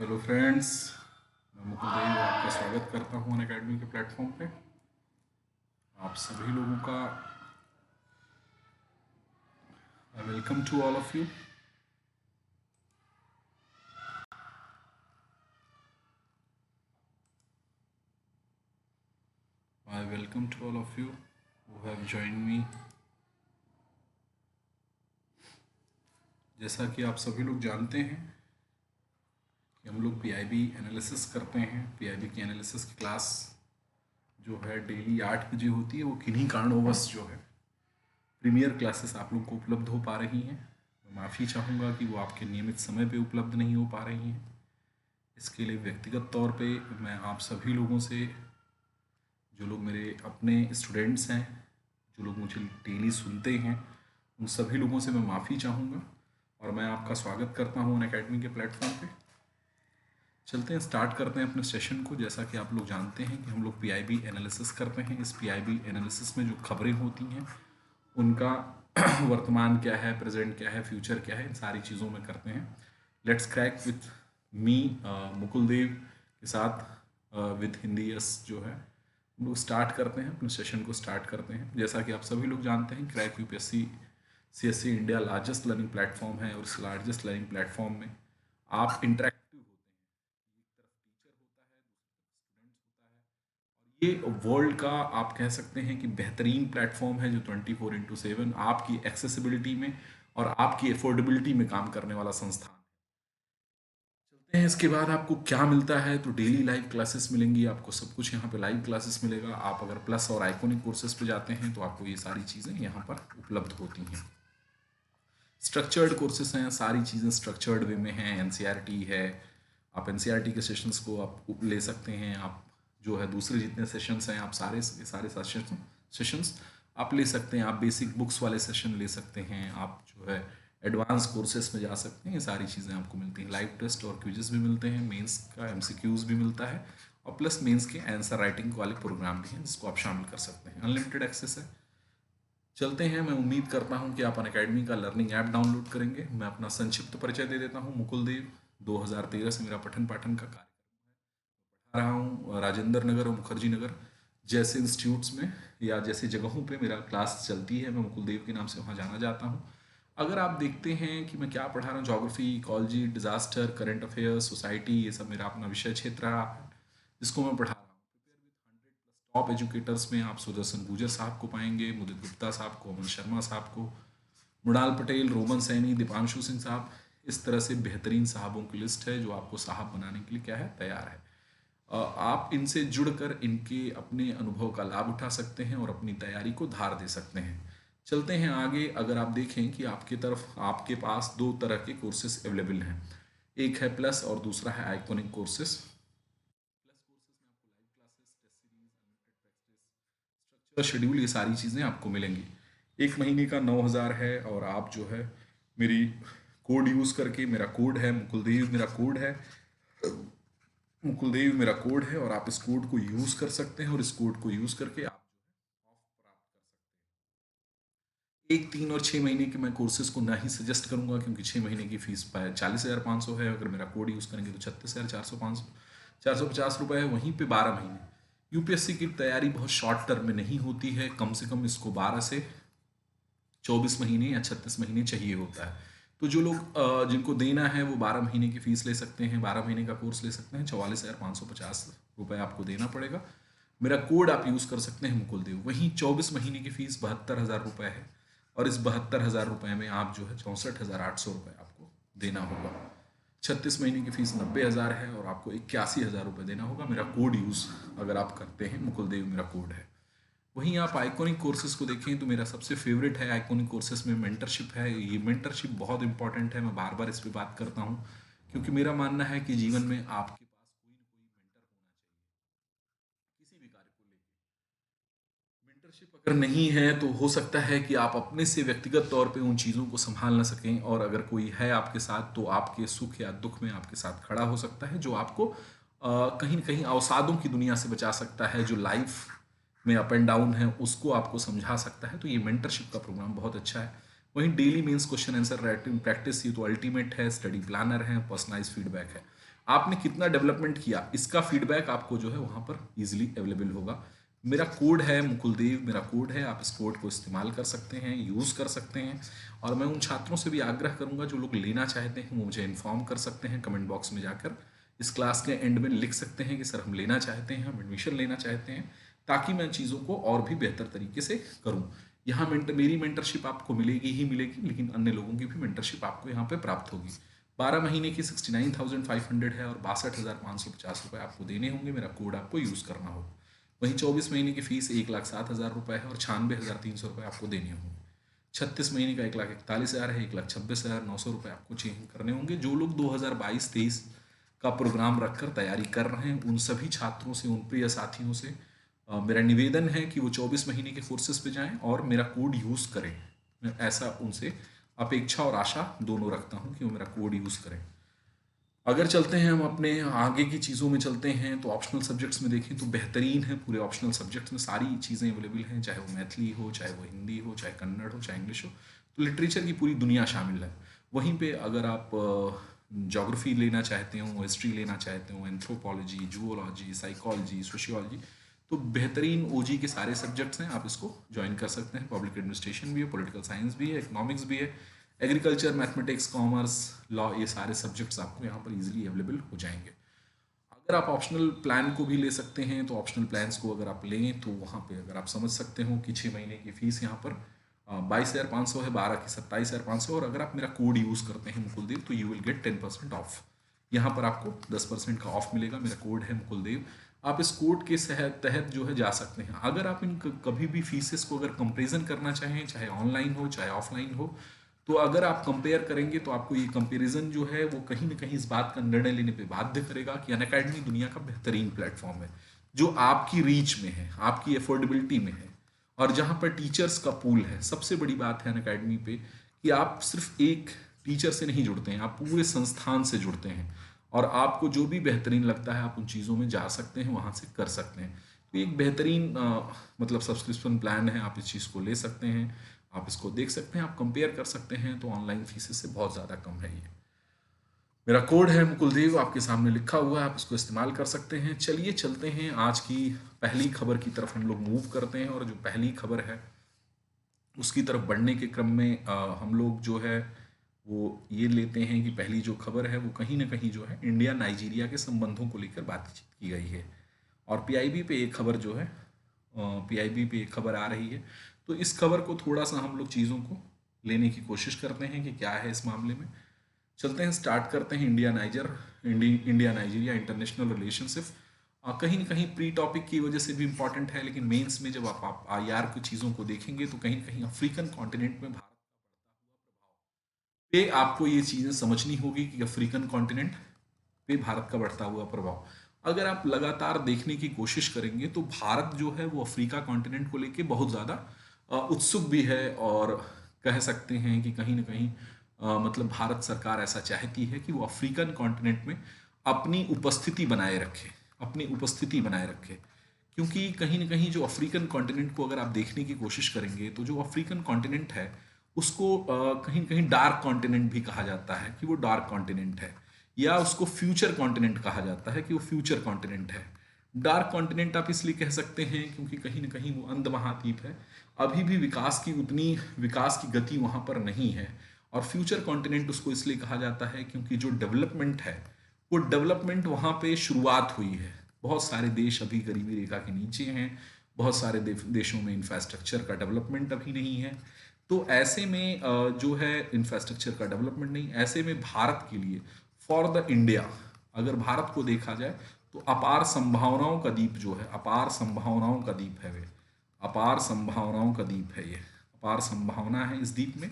Hello friends, मैं मुकुल देव आपका स्वागत करता हूँ अनअकैडमी के प्लेटफॉर्म पे। आप सभी लोगों का welcome to all of you. I welcome to all of you who have join me. जैसा कि आप सभी लोग जानते हैं कि हम लोग पीआईबी एनालिसिस करते हैं। पीआईबी की एनालिसिस की क्लास जो है डेली 8 बजे होती है। वो किन्हीं कारणवश जो है प्रीमियर क्लासेस आप लोग को उपलब्ध हो पा रही हैं। मैं माफ़ी चाहूँगा कि वो आपके नियमित समय पे उपलब्ध नहीं हो पा रही हैं। इसके लिए व्यक्तिगत तौर पे मैं आप सभी लोगों से, जो लोग मेरे अपने स्टूडेंट्स हैं, जो लोग मुझे डेली सुनते हैं, उन सभी लोगों से मैं माफ़ी चाहूँगा और मैं आपका स्वागत करता हूँ अनअकैडमी के प्लेटफॉर्म पे। चलते हैं, स्टार्ट करते हैं अपने सेशन को। जैसा कि आप लोग जानते हैं कि हम लोग पीआईबी एनालिसिस करते हैं। इस पीआईबी एनालिसिस में जो खबरें होती हैं उनका वर्तमान क्या है, प्रेजेंट क्या है, फ्यूचर क्या है, इन सारी चीज़ों में करते हैं। Let's crack with me Mukul Dev के साथ विद हिंदी यस जो है हम लोग स्टार्ट करते हैं, अपने सेशन को स्टार्ट करते हैं। जैसा कि आप सभी लोग जानते हैं, crack UPSC CSC India largest learning platform है और इस लार्जेस्ट लर्निंग प्लेटफॉर्म में आप इंटरेक्टिव होते हैं। एक तरफ टीचर होता है, दूसरी तरफ स्टूडेंट्स होता है। ये वर्ल्ड का आप कह सकते हैं कि बेहतरीन प्लेटफॉर्म है जो 24/7 आपकी एक्सेसिबिलिटी में और आपकी एफोर्डेबिलिटी में काम करने वाला संस्थान है। चलते हैं, इसके बाद आपको क्या मिलता है। तो डेली लाइव क्लासेस मिलेंगी आपको, सब कुछ यहाँ पे लाइव क्लासेस मिलेगा। आप अगर प्लस और आइकॉनिक कोर्सेज पे जाते हैं तो आपको ये सारी चीज़ें यहाँ पर उपलब्ध होती हैं। स्ट्रक्चर्ड कोर्सेज हैं, सारी चीज़ें स्ट्रक्चर्ड वे में हैं। एनसीईआरटी है, आप एनसीईआरटी के सेशंस को आप ले सकते हैं। आप जो है दूसरे जितने सेशंस हैं, आप सारे सेशंस आप ले सकते हैं। आप बेसिक बुक्स वाले सेशन ले सकते हैं। आप जो है एडवांस कोर्सेज में जा सकते हैं। ये सारी चीज़ें आपको मिलती हैं। लाइव टेस्ट और क्विजेस भी मिलते हैं। मेंस का एमसीक्यूज भी मिलता है और प्लस मेंस के आंसर राइटिंग वाले प्रोग्राम भी हैं जिसको आप शामिल कर सकते हैं। अनलिमिटेड एक्सेस है। चलते हैं, मैं उम्मीद करता हूं कि आप अनअकैडमी का लर्निंग ऐप डाउनलोड करेंगे। मैं अपना संक्षिप्त परिचय दे देता हूं। मुकुल देव, 2013 से मेरा पठन पाठन का कार्य पढ़ा रहा हूँ। राजेंद्र नगर और मुखर्जी नगर जैसे इंस्टीट्यूट्स में या जैसी जगहों पे मेरा क्लास चलती है। मैं मुकुल देव के नाम से वहाँ जाना जाता हूँ। अगर आप देखते हैं कि मैं क्या पढ़ा रहा हूँ, geography, ecology, disaster, current affairs, society, ये सब मेरा अपना विषय क्षेत्र रहा है जिसको मैं पढ़ा रहा हूँ। टॉप एजुकेटर्स में आप सुदर्शन गुजर साहब को पाएंगे, मुदित गुप्ता साहब को, अमन शर्मा साहब को, मृणाल पटेल, रोमन सैनी, दीपांशु सिंह साहब। इस तरह से बेहतरीन साहबों की लिस्ट है जो आपको साहब बनाने के लिए क्या है, तैयार है। आप इनसे जुड़कर इनके अपने अनुभव का लाभ उठा सकते हैं और अपनी तैयारी को धार दे सकते हैं। चलते हैं आगे। अगर आप देखें कि आपकी तरफ आपके पास दो तरह के कोर्सेज अवेलेबल हैं, एक है प्लस और दूसरा है आइकॉनिक कोर्सेज। प्लस कोर्सेज में आपको live classes, test series, unlimited practice, structure, schedule, ये सारी चीज़ें आपको मिलेंगी। एक महीने का 9,000 है और आप जो है मेरी कोड यूज़ करके, मेरा कोड है मुकुलदेव, मेरा कोड है मुकुलदेव, मेरा कोड है और आप इस कोड को यूज़ कर सकते हैं और इस कोड को यूज़ करके आप ऑफ प्राप्त कर सकते हैं। 1, 3 और 6 महीने के मैं कोर्सेज को ना ही सजेस्ट करूंगा क्योंकि 6 महीने की फीस 40,500 है। अगर मेरा कोड यूज़ करेंगे तो 36,450 है। वहीं पे 12 महीने यूपीएससी की तैयारी बहुत शॉर्ट टर्म में नहीं होती है। कम से कम इसको 12 से 24 महीने या 36 महीने चाहिए होता है। तो जो लोग जिनको देना है वो 12 महीने की फीस ले सकते हैं, 12 महीने का कोर्स ले सकते हैं। 44,550 रुपये आपको देना पड़ेगा। मेरा कोड आप यूज़ कर सकते हैं मुकुल देव। वहीं 24 महीने की फीस 72,000 रुपये है और इस 72,000 रुपये में आप जो है 64,800 रुपये आपको देना होगा। 36 महीने की फीस 90,000 है और आपको 81,000 रुपये देना होगा। मेरा कोड यूज़ अगर आप करते हैं, मुकुल देव मेरा कोड है। वहीं आप आइकॉनिक कोर्सेज को देखें तो मेरा सबसे फेवरेट है आइकॉनिक कोर्सेज में मेंटरशिप है। ये मेंटरशिप बहुत इंपॉर्टेंट है, मैं बार बार इस पर बात करता हूँ क्योंकि मेरा मानना है कि जीवन में आपके पास कोई ना कोई मेंटर होना चाहिए किसी भी कार्य को लेकर। मेंटरशिप अगर नहीं है तो हो सकता है कि आप अपने से व्यक्तिगत तौर पे उन चीज़ों को संभाल ना सकें, और अगर कोई है आपके साथ तो आपके सुख या दुख में आपके साथ खड़ा हो सकता है, जो आपको कहीं ना कहीं अवसादों की दुनिया से बचा सकता है। जो लाइफ में अप एंड डाउन है उसको आपको समझा सकता है। तो ये मेंटरशिप का प्रोग्राम बहुत अच्छा है। वहीं daily mains question answer writing practice, ये तो अल्टीमेट है। स्टडी प्लानर है, पर्सनलाइज फीडबैक है। आपने कितना डेवलपमेंट किया, इसका फीडबैक आपको जो है वहाँ पर इजीली अवेलेबल होगा। मेरा कोड है मुकुलदेव, मेरा कोड है, आप इस कोड को इस्तेमाल कर सकते हैं, यूज़ कर सकते हैं। और मैं उन छात्रों से भी आग्रह करूंगा जो लोग लेना चाहते हैं वो मुझे इन्फॉर्म कर सकते हैं कमेंट बॉक्स में जाकर। इस क्लास के एंड में लिख सकते हैं कि सर हम लेना चाहते हैं, हम एडमिशन लेना चाहते हैं, ताकि मैं चीज़ों को और भी बेहतर तरीके से करूँ। यहाँ मेरी मेंटरशिप आपको मिलेगी ही मिलेगी, लेकिन अन्य लोगों की भी मेंटरशिप आपको यहाँ पे प्राप्त होगी। 12 महीने की 69,500 है और 62,550 रुपये आपको देने होंगे, मेरा कोड आपको यूज़ करना होगा। वहीं 24 महीने की फीस 1,07,000 रुपये है और 96,300 रुपये आपको देने होंगे। 36 महीने का 1,41,000 है, 1,26,900 रुपये आपको चेंज करने होंगे। जो लोग 2022-23 का प्रोग्राम रखकर तैयारी कर रहे हैं, उन सभी छात्रों से, उन प्रिय साथियों से मेरा निवेदन है कि वो 24 महीने के कोर्सेज पे जाएं और मेरा कोड यूज़ करें। मैं ऐसा उनसे अपेक्षा और आशा दोनों रखता हूं कि वो मेरा कोड यूज़ करें। अगर चलते हैं हम अपने आगे की चीज़ों में चलते हैं, तो ऑप्शनल सब्जेक्ट्स में देखें तो बेहतरीन है। पूरे ऑप्शनल सब्जेक्ट्स में सारी चीज़ें अवेलेबल हैं, चाहे वो मैथिली हो, चाहे वो हिंदी हो, चाहे कन्नड़ हो, चाहे इंग्लिश हो। तो लिटरेचर की पूरी दुनिया शामिल है। वहीं पे अगर आप ज्योग्राफी लेना चाहते हो, हिस्ट्री लेना चाहते हो, एंथ्रोपोलॉजी, जूलॉजी, साइकोलॉजी, सोशियोलॉजी, तो बेहतरीन ओजी के सारे सब्जेक्ट्स हैं, आप इसको ज्वाइन कर सकते हैं। पब्लिक एडमिनिस्ट्रेशन भी है, पॉलिटिकल साइंस भी है, इकोनॉमिक्स भी है, एग्रीकल्चर, मैथमेटिक्स, कॉमर्स, लॉ, ये सारे सब्जेक्ट्स आपको यहाँ पर इजीली अवेलेबल हो जाएंगे। अगर आप ऑप्शनल प्लान को भी ले सकते हैं, तो ऑप्शनल प्लान्स को अगर आप लें तो वहाँ पे अगर आप समझ सकते हो कि 6 महीने की फीस यहाँ पर 22,500 है, 12 की 27,500, और अगर आप मेरा कोड यूज़ करते हैं मुकुलदेव तो यू विल गेट 10% ऑफ। यहाँ पर आपको 10% का ऑफ मिलेगा। मेरा कोड है मुकुलदेव। आप इस कोड के तहत जो है जा सकते हैं। अगर आप इन कभी भी फीसेस को अगर कंपेरिजन करना चाहें, चाहे ऑनलाइन हो चाहे ऑफलाइन हो, तो अगर आप कंपेयर करेंगे तो आपको ये कंपैरिजन जो है वो कहीं ना कहीं इस बात का निर्णय लेने पे बाध्य करेगा कि अनअकैडमी दुनिया का बेहतरीन प्लेटफॉर्म है, जो आपकी रीच में है, आपकी अफोर्डेबिलिटी में है, और जहाँ पर टीचर्स का पूल है। सबसे बड़ी बात है अनअकैडमी पे कि आप सिर्फ एक टीचर से नहीं जुड़ते हैं, आप पूरे संस्थान से जुड़ते हैं, और आपको जो भी बेहतरीन लगता है आप उन चीज़ों में जा सकते हैं, वहाँ से कर सकते हैं। तो एक बेहतरीन मतलब सब्सक्रिप्शन प्लान है, आप इस चीज़ को ले सकते हैं, आप इसको देख सकते हैं, आप कंपेयर कर सकते हैं। तो ऑनलाइन फीसेस से बहुत ज़्यादा कम है ये। मेरा कोड है मुकुलदेव, आपके सामने लिखा हुआ है, आप इसको इस्तेमाल कर सकते हैं। चलिए चलते हैं आज की पहली खबर की तरफ हम लोग मूव करते हैं, और जो पहली खबर है उसकी तरफ बढ़ने के क्रम में हम लोग जो है वो ये लेते हैं कि पहली जो खबर है वो कहीं ना कहीं जो है इंडिया नाइजीरिया के संबंधों को लेकर बातचीत की गई है, और पीआईबी पे एक खबर जो है पीआईबी पे एक खबर आ रही है। तो इस खबर को थोड़ा सा हम लोग चीज़ों को लेने की कोशिश करते हैं कि क्या है इस मामले में। चलते हैं, स्टार्ट करते हैं। इंडिया नाइजीरिया इंटरनेशनल रिलेशनशिप कहीं ना कहीं प्री टॉपिक की वजह से भी इम्पॉर्टेंट है, लेकिन मेंस में जब आप आईआर की चीज़ों को देखेंगे तो कहीं ना कहीं अफ्रीकन कॉन्टिनेंट में भारत पे आपको ये चीज़ें समझनी होगी कि अफ्रीकन कॉन्टिनेंट पे भारत का बढ़ता हुआ प्रभाव। अगर आप लगातार देखने की कोशिश करेंगे तो भारत जो है वो अफ्रीका कॉन्टिनेंट को लेके बहुत ज़्यादा उत्सुक भी है, और कह सकते हैं कि कहीं ना कहीं मतलब भारत सरकार ऐसा चाहती है कि वो अफ्रीकन कॉन्टिनेंट में अपनी उपस्थिति बनाए रखे, अपनी उपस्थिति बनाए रखे। क्योंकि कहीं ना कहीं जो अफ्रीकन कॉन्टिनेंट को अगर आप देखने की कोशिश करेंगे तो जो अफ्रीकन कॉन्टिनेंट है उसको कहीं ना कहीं डार्क कॉन्टिनेंट भी कहा जाता है कि वो डार्क कॉन्टिनेंट है, या उसको फ्यूचर कॉन्टिनेंट कहा जाता है कि वो फ्यूचर कॉन्टिनेंट है। डार्क कॉन्टिनेंट आप इसलिए कह सकते हैं क्योंकि कहीं ना कहीं वो अंध महाद्वीप है, अभी भी विकास की गति वहाँ पर नहीं है। और फ्यूचर कॉन्टिनेंट उसको इसलिए कहा जाता है क्योंकि जो डेवलपमेंट है वो डेवलपमेंट वहाँ पे शुरुआत हुई है। बहुत सारे देश अभी गरीबी रेखा के नीचे हैं, बहुत सारे देशों में इंफ्रास्ट्रक्चर का डेवलपमेंट अभी नहीं है। तो ऐसे में जो है इंफ्रास्ट्रक्चर का डेवलपमेंट नहीं, ऐसे में भारत के लिए, फॉर द इंडिया, अगर भारत को देखा जाए तो अपार संभावनाओं का द्वीप जो है, अपार संभावनाओं का द्वीप है वे, अपार संभावनाओं का द्वीप है ये, अपार संभावना है इस द्वीप में,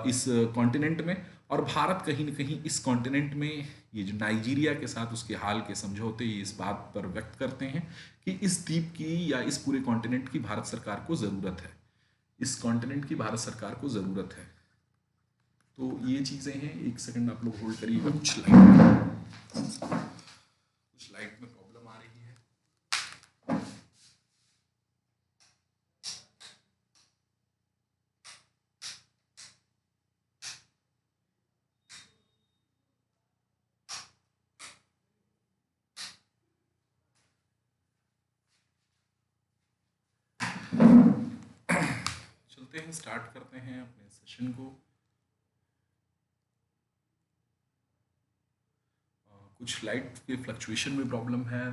इस कॉन्टिनेंट में। और भारत कहीं ना कहीं इस कॉन्टिनेंट में ये जो नाइजीरिया के साथ उसके हाल के समझौते ये इस बात पर व्यक्त करते हैं कि इस द्वीप की या इस पूरे कॉन्टिनेंट की भारत सरकार को ज़रूरत है, इस कॉन्टिनेंट की भारत सरकार को ज़रूरत है। तो ये चीज़ें हैं। एक सेकंड आप लोग होल्ड करिएगा, कुछ लाइट में प्रॉब्लम आ रही है। चलते हैं, स्टार्ट करते हैं अपने सेशन को। कुछ लाइट के फ्लक्चुएशन में प्रॉब्लम है।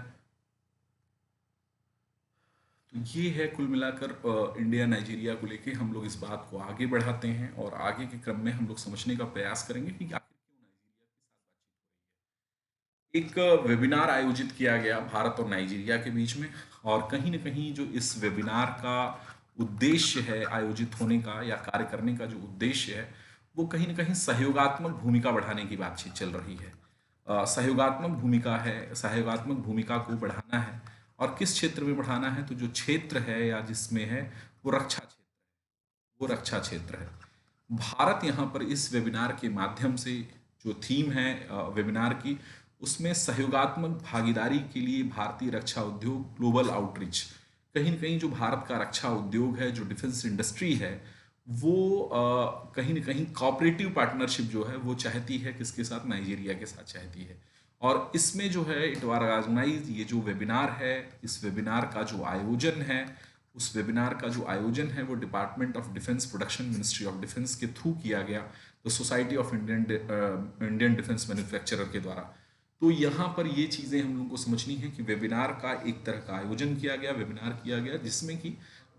तो ये है कुल मिलाकर इंडिया नाइजीरिया को लेके हम लोग इस बात को आगे बढ़ाते हैं और आगे के क्रम में हम लोग समझने का प्रयास करेंगे कि आखिर क्यों नाइजीरिया के साथ बातचीत हो रही है। एक वेबिनार आयोजित किया गया भारत और नाइजीरिया के बीच में, और कहीं ना कहीं जो इस वेबिनार का उद्देश्य है आयोजित होने का या कार्य करने का जो उद्देश्य है, वो कहीं ना कहीं सहयोगात्मक भूमिका बढ़ाने की बातचीत चल रही है। सहयोगात्मक भूमिका है, सहयोगात्मक भूमिका को बढ़ाना है। और किस क्षेत्र में बढ़ाना है? तो जो क्षेत्र है या जिसमें है वो रक्षा क्षेत्र है, वो रक्षा क्षेत्र है। भारत यहाँ पर इस वेबिनार के माध्यम से, जो थीम है वेबिनार की, उसमें सहयोगात्मक भागीदारी के लिए भारतीय रक्षा उद्योग ग्लोबल आउटरीच, कहीं न कहीं जो भारत का रक्षा उद्योग है, जो डिफेंस इंडस्ट्री है, वो कहीं न कहीं कोऑपरेटिव पार्टनरशिप जो है वो चाहती है, किसके साथ? नाइजीरिया के साथ चाहती है। और इसमें जो है इट वाज ऑर्गेनाइज, ये जो वेबिनार है, इस वेबिनार का जो आयोजन है, उस वेबिनार का जो आयोजन है वो department of defence production, ministry of defence के थ्रू किया गया, तो society of Indian defence manufacturer के द्वारा। तो यहाँ पर ये चीज़ें हम लोगों को समझनी है कि वेबिनार का एक तरह का आयोजन किया गया, वेबिनार किया गया, जिसमें कि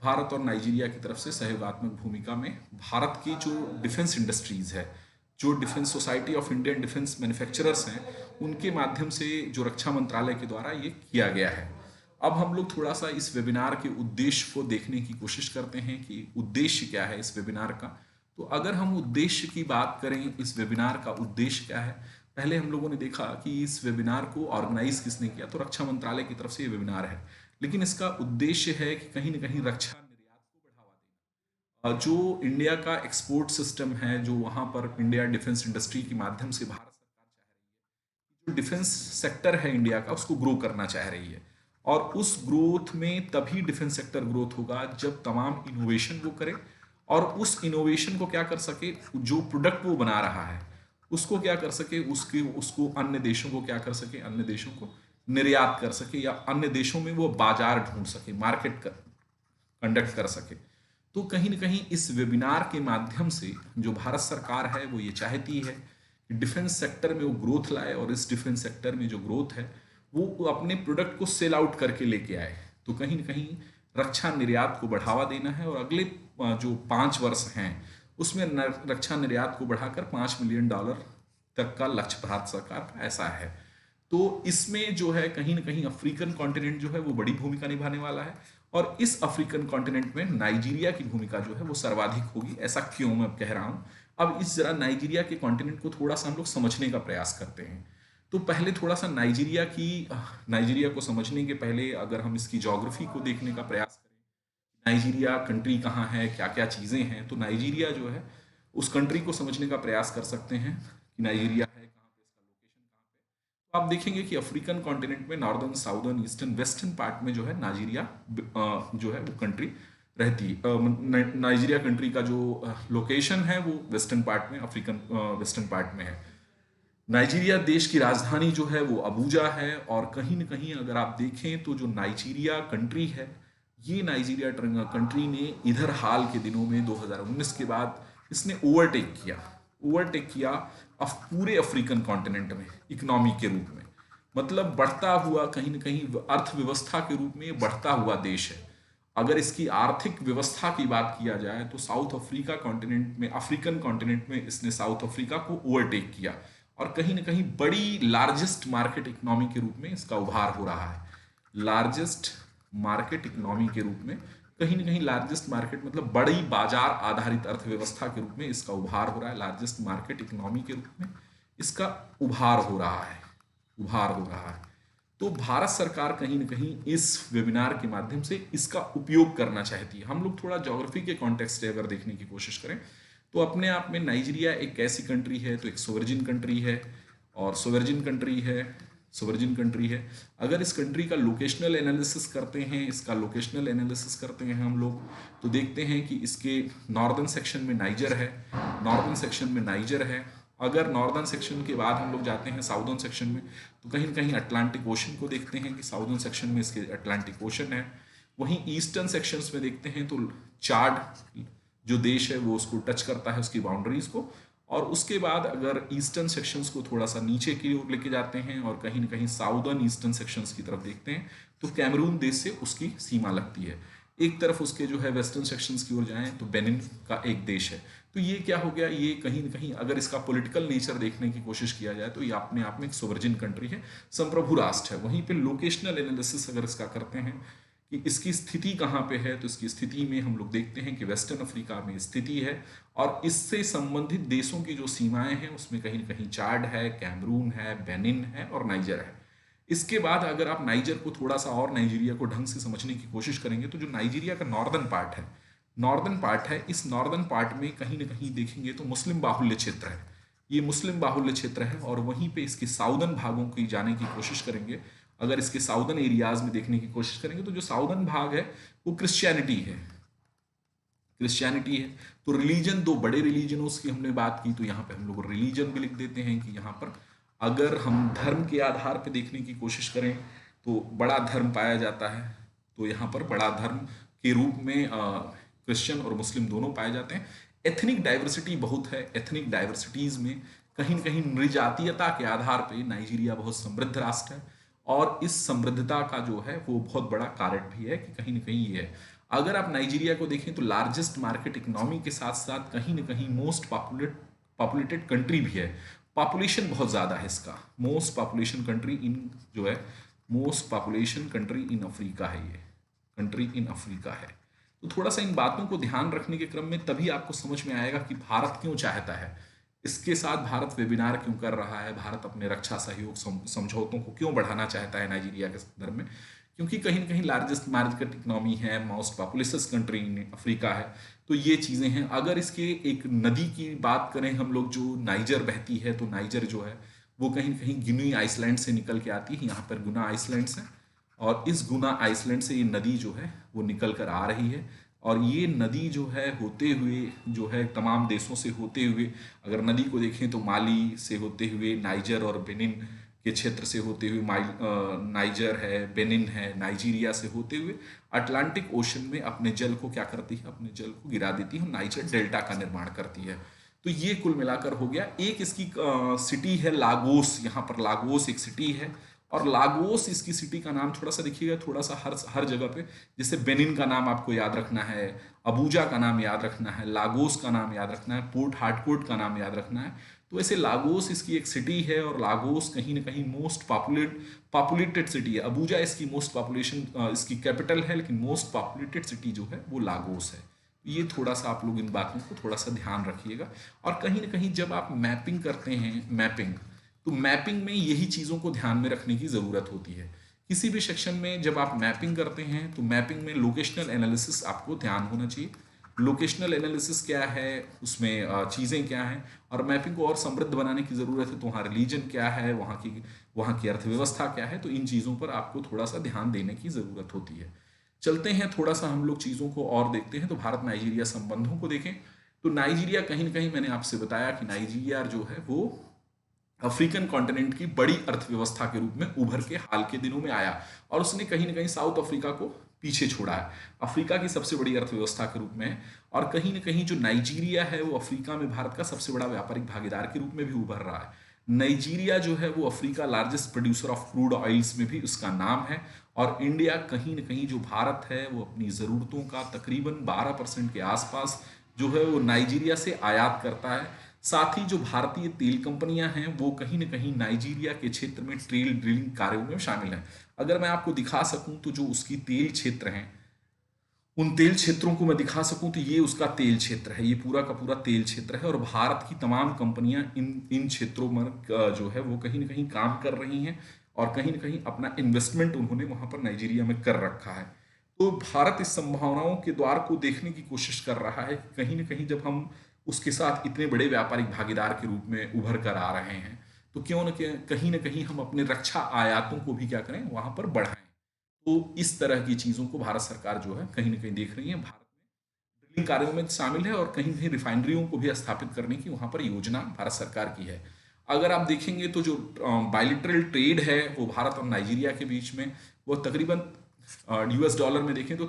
भारत और नाइजीरिया की तरफ से सहयोगात्मक भूमिका में भारत की जो डिफेंस इंडस्ट्रीज़ है, जो defence society of Indian defence manufacturers हैं, उनके माध्यम से जो रक्षा मंत्रालय के द्वारा ये किया गया है। अब हम लोग थोड़ा सा इस वेबिनार के उद्देश्य को देखने की कोशिश करते हैं कि उद्देश्य क्या है इस वेबिनार का। तो अगर हम उद्देश्य की बात करें, इस वेबिनार का उद्देश्य क्या है, पहले हम लोगों ने देखा कि इस वेबिनार को ऑर्गेनाइज किसने किया, तो रक्षा मंत्रालय की तरफ से ये वेबिनार है। लेकिन इसका उद्देश्य है कि कहीं ना कहीं रक्षा निर्यात को बढ़ावा देना। जो इंडिया का एक्सपोर्ट सिस्टम है, जो वहाँ पर इंडिया डिफेंस इंडस्ट्री के माध्यम से भारत सरकार चाह रही है, जो डिफेंस सेक्टर है इंडिया का, उसको ग्रो करना चाह रही है। और उस ग्रोथ में तभी डिफेंस सेक्टर ग्रोथ होगा जब तमाम इनोवेशन वो करे, और उस इनोवेशन को क्या कर सके, जो प्रोडक्ट वो बना रहा है उसको क्या कर सके, उसके उसको अन्य देशों को क्या कर सके, अन्य देशों को निर्यात कर सके, या अन्य देशों में वो बाजार ढूंढ सके, मार्केट कंडक्ट कर सके। तो कहीं ना कहीं इस वेबिनार के माध्यम से जो भारत सरकार है वो ये चाहती है कि डिफेंस सेक्टर में वो ग्रोथ लाए, और इस डिफेंस सेक्टर में जो ग्रोथ है वो अपने प्रोडक्ट को सेल आउट करके लेके आए। तो कहीं ना कहीं रक्षा निर्यात को बढ़ावा देना है, और अगले जो 5 वर्ष हैं उसमें रक्षा निर्यात को बढ़ाकर $5 मिलियन तक का लक्ष्य भारत सरकार का ऐसा है। तो इसमें जो है कहीं ना कहीं अफ्रीकन कॉन्टिनेंट जो है वो बड़ी भूमिका निभाने वाला है, और इस अफ्रीकन कॉन्टिनेंट में नाइजीरिया की भूमिका जो है वो सर्वाधिक होगी। ऐसा क्यों मैं कह रहा हूँ, अब इस जरा नाइजीरिया के कॉन्टिनेंट को थोड़ा सा हम लोग समझने का प्रयास करते हैं। तो पहले थोड़ा सा नाइजीरिया को समझने के पहले अगर हम इसकी ज्योग्राफी को देखने का प्रयास करें, नाइजीरिया कंट्री कहाँ है, क्या क्या चीज़ें हैं, तो नाइजीरिया जो है उस कंट्री को समझने का प्रयास कर सकते हैं कि नाइजीरिया है कहाँ पे, इसका लोकेशन कहाँ पे। तो आप देखेंगे कि अफ्रीकन कॉन्टिनेंट में northern, southern, eastern, western part में जो है नाइजीरिया जो है वो कंट्री रहती है। नाइजीरिया कंट्री का जो लोकेशन है वो वेस्टर्न पार्ट में, अफ्रीकन वेस्टर्न पार्ट में है। नाइजीरिया देश की राजधानी जो है वो अबूजा है, और कहीं ना कहीं अगर आप देखें तो जो नाइजीरिया कंट्री है, ये नाइजीरिया कंट्री ने इधर हाल के दिनों में 2019 के बाद इसने ओवरटेक किया पूरे अफ्रीकन कॉन्टिनेंट में इकोनॉमी के रूप में। मतलब बढ़ता हुआ, कहीं ना कहीं अर्थव्यवस्था के रूप में बढ़ता हुआ देश है। अगर इसकी आर्थिक व्यवस्था की बात किया जाए तो साउथ अफ्रीका कॉन्टिनेंट में, अफ्रीकन कॉन्टिनेंट में इसने साउथ अफ्रीका को ओवरटेक किया, और कहीं ना कहीं बड़ी लार्जेस्ट मार्केट इकोनॉमी के रूप में इसका उभार हो रहा है। लार्जेस्ट मार्केट इकोनॉमी के रूप में, कहीं ना कहीं लार्जेस्ट मार्केट मतलब बड़ी बाजार आधारित अर्थव्यवस्था के रूप में इसका उभार हो रहा है। लार्जेस्ट मार्केट इकोनॉमी के रूप में इसका उभार हो रहा है। तो भारत सरकार कहीं ना कहीं इस वेबिनार के माध्यम से इसका उपयोग करना चाहती है। हम लोग थोड़ा ज्योग्राफी के कॉन्टेक्स्ट से अगर देखने की कोशिश करें तो अपने आप में नाइजीरिया एक ऐसी कंट्री है, तो एक सोवरेजिन कंट्री है, और सोवरेजिन कंट्री है। अगर इस कंट्री का लोकेशनल एनालिसिस करते हैं हम लोग, तो देखते हैं कि इसके नॉर्दर्न सेक्शन में नाइजर है। अगर नॉर्दर्न सेक्शन के बाद हम लोग जाते हैं साउदर्न सेक्शन में, तो कहीं ना कहीं अटलांटिक ओशन को देखते हैं कि साउदर्न सेक्शन में इसके अटलांटिक ओशन है। वहीं ईस्टर्न सेक्शंस में देखते हैं तो चाड जो देश है वो उसको टच करता है, उसकी बाउंड्रीज को। और उसके बाद अगर ईस्टर्न सेक्शंस को थोड़ा सा नीचे की ओर लेके जाते हैं और कहीं ना कहीं साउदर्न ईस्टर्न सेक्शंस की तरफ देखते हैं, तो कैमरून देश से उसकी सीमा लगती है। एक तरफ उसके जो है वेस्टर्न सेक्शंस की ओर जाएं तो बेनिन का एक देश है। तो ये क्या हो गया, ये कहीं ना कहीं अगर इसका पॉलिटिकल नेचर देखने की कोशिश किया जाए तो ये अपने आप में एक सोवरेजिन कंट्री है, संप्रभु राष्ट्र है। वहीं पे लोकेशनल एनालिसिस अगर इसका करते हैं कि इसकी स्थिति कहाँ पे है, तो इसकी स्थिति में हम लोग देखते हैं कि वेस्टर्न अफ्रीका में स्थिति है और इससे संबंधित देशों की जो सीमाएं हैं उसमें कहीं ना कहीं चाड है, कैमरून है, बेनिन है और नाइजर है। इसके बाद अगर आप नाइजर को थोड़ा सा और नाइजीरिया को ढंग से समझने की कोशिश करेंगे तो जो नाइजीरिया का नॉर्दर्न पार्ट है, इस नॉर्दर्न पार्ट में कहीं ना कहीं देखेंगे तो मुस्लिम बाहुल्य क्षेत्र है। ये मुस्लिम बाहुल्य क्षेत्र है और वहीं पे इसके साउदर्न भागों की जाने की कोशिश करेंगे, अगर इसके साउदर्न एरियाज में देखने की कोशिश करेंगे तो जो साउदर्न भाग है वो क्रिश्चियनिटी है। तो रिलीजन, दो बड़े रिलीजनों की हमने बात की, तो यहाँ पे हम लोग रिलीजन भी लिख देते हैं कि यहाँ पर अगर हम धर्म के आधार पर देखने की कोशिश करें तो बड़ा धर्म पाया जाता है। तो यहाँ पर बड़ा धर्म के रूप में क्रिश्चियन और मुस्लिम दोनों पाए जाते हैं। एथनिक डाइवर्सिटी बहुत है, एथनिक डाइवर्सिटीज में कहीं न कहीं नृजातीयता के आधार पे नाइजीरिया बहुत समृद्ध राष्ट्र है और इस समृद्धता का जो है वो बहुत बड़ा कारण भी है कि कहीं ना कहीं ये है। अगर आप नाइजीरिया को देखें तो लार्जेस्ट मार्केट इकोनॉमी के साथ साथ कहीं ना कहीं मोस्ट पॉपुलेटेड कंट्री भी है। पॉपुलेशन बहुत ज़्यादा है इसका, most population country in Africa है, ये कंट्री इन अफ्रीका है। तो थोड़ा सा इन बातों को ध्यान रखने के क्रम में तभी आपको समझ में आएगा कि भारत क्यों चाहता है, इसके साथ भारत वेबिनार क्यों कर रहा है, भारत अपने रक्षा सहयोग समझौतों को क्यों बढ़ाना चाहता है नाइजीरिया के संदर्भ में, क्योंकि कहीं ना कहीं लार्जेस्ट मार्केट इकोनॉमी है, most populace country in Africa है। तो ये चीज़ें हैं। अगर इसके एक नदी की बात करें हम लोग, जो नाइजर बहती है, तो नाइजर जो है वो कहीं ना कहीं गिनी आइसलैंड से निकल के आती है। यहाँ पर गुना आइसलैंड्स है और इस गुना आइसलैंड से ये नदी जो है वो निकल कर आ रही है और ये नदी जो है होते हुए जो है तमाम देशों से होते हुए, अगर नदी को देखें तो माली से होते हुए, नाइजर और बेनिन के क्षेत्र से होते हुए, नाइजर है, बेनिन है, नाइजीरिया से होते हुए अटलांटिक ओशन में अपने जल को क्या करती है, अपने जल को गिरा देती है, नाइजर डेल्टा का निर्माण करती है। तो ये कुल मिलाकर हो गया। एक इसकी सिटी है लागोस, यहाँ पर लागोस एक सिटी है और लागोस इसकी सिटी का नाम थोड़ा सा देखिएगा, थोड़ा सा हर जगह पे, जैसे बेनिन का नाम आपको याद रखना है, अबूजा का नाम याद रखना है, लागोस का नाम याद रखना है, पोर्ट हार्टकोर्ट का नाम याद रखना है। तो ऐसे लागोस इसकी एक सिटी है और लागोस कहीं ना कहीं मोस्ट पॉपुलेटेड सिटी है। अबूजा इसकी मोस्ट पॉपुलेशन इसकी कैपिटल है, लेकिन मोस्ट पॉपुलेटेड सिटी जो है वो लागोस है। ये थोड़ा सा आप लोग इन बातों को थोड़ा सा ध्यान रखिएगा। और कहीं ना कहीं जब आप मैपिंग करते हैं, तो मैपिंग में यही चीज़ों को ध्यान में रखने की ज़रूरत होती है। किसी भी सेक्शन में जब आप मैपिंग करते हैं तो मैपिंग में लोकेशनल एनालिसिस आपको ध्यान होना चाहिए। लोकेशनल एनालिसिस क्या है, उसमें चीज़ें क्या हैं और मैपिंग को और समृद्ध बनाने की ज़रूरत है। तो वहाँ रिलीजन क्या है, वहाँ की अर्थव्यवस्था क्या है, तो इन चीज़ों पर आपको थोड़ा सा ध्यान देने की ज़रूरत होती है। चलते हैं थोड़ा सा हम लोग चीज़ों को और देखते हैं। तो भारत नाइजीरिया संबंधों को देखें तो नाइजीरिया कहीं ना कहीं, मैंने आपसे बताया कि नाइजीरिया जो है वो अफ्रीकन कॉन्टिनेंट की बड़ी अर्थव्यवस्था के रूप में उभर के हाल के दिनों में आया और उसने कहीं ना कहीं साउथ अफ्रीका को पीछे छोड़ा है। अफ्रीका की सबसे बड़ी अर्थव्यवस्था के रूप में और कहीं ना कहीं जो नाइजीरिया है वो अफ्रीका में भारत का सबसे बड़ा व्यापारिक भागीदार के रूप में भी उभर रहा है। नाइजीरिया जो है वो Africa largest producer of crude oils में भी उसका नाम है और इंडिया कहीं ना कहीं जो भारत है वो अपनी ज़रूरतों का तकरीबन 12% के आसपास जो है वो नाइजीरिया से आयात करता है। साथ ही जो भारतीय तेल कंपनियां हैं वो कहीं ना कहीं नाइजीरिया के क्षेत्र में ट्रेल ड्रिलिंग कार्यों में शामिल हैं। अगर मैं आपको दिखा सकूं तो जो उसकी तेल क्षेत्र हैं, उन तेल क्षेत्रों को मैं दिखा सकूं तो ये उसका तेल क्षेत्र है, ये पूरा का पूरा तेल क्षेत्र है और भारत की तमाम कंपनियां इन क्षेत्रों में जो है वो कहीं ना कहीं काम कर रही हैं और कहीं ना कहीं अपना इन्वेस्टमेंट उन्होंने वहां पर नाइजीरिया में कर रखा है। तो भारत इस संभावनाओं के द्वार को देखने की कोशिश कर रहा है। कहीं ना कहीं जब हम उसके साथ इतने बड़े व्यापारिक भागीदार के रूप में उभर कर आ रहे हैं तो क्यों न कहीं ना कहीं हम अपने रक्षा आयातों को भी क्या करें, वहां पर बढ़ाएं। तो इस तरह की चीज़ों को भारत सरकार जो है कहीं ना कहीं देख रही है। भारत में ड्रिलिंग कार्यों में शामिल है और कहीं कहीं रिफाइनरियों को भी स्थापित करने की वहां पर योजना भारत सरकार की है। अगर आप देखेंगे तो जो बायलिटरल ट्रेड है वो भारत और नाइजीरिया के बीच में वो तकरीबन US डॉलर में देखें तो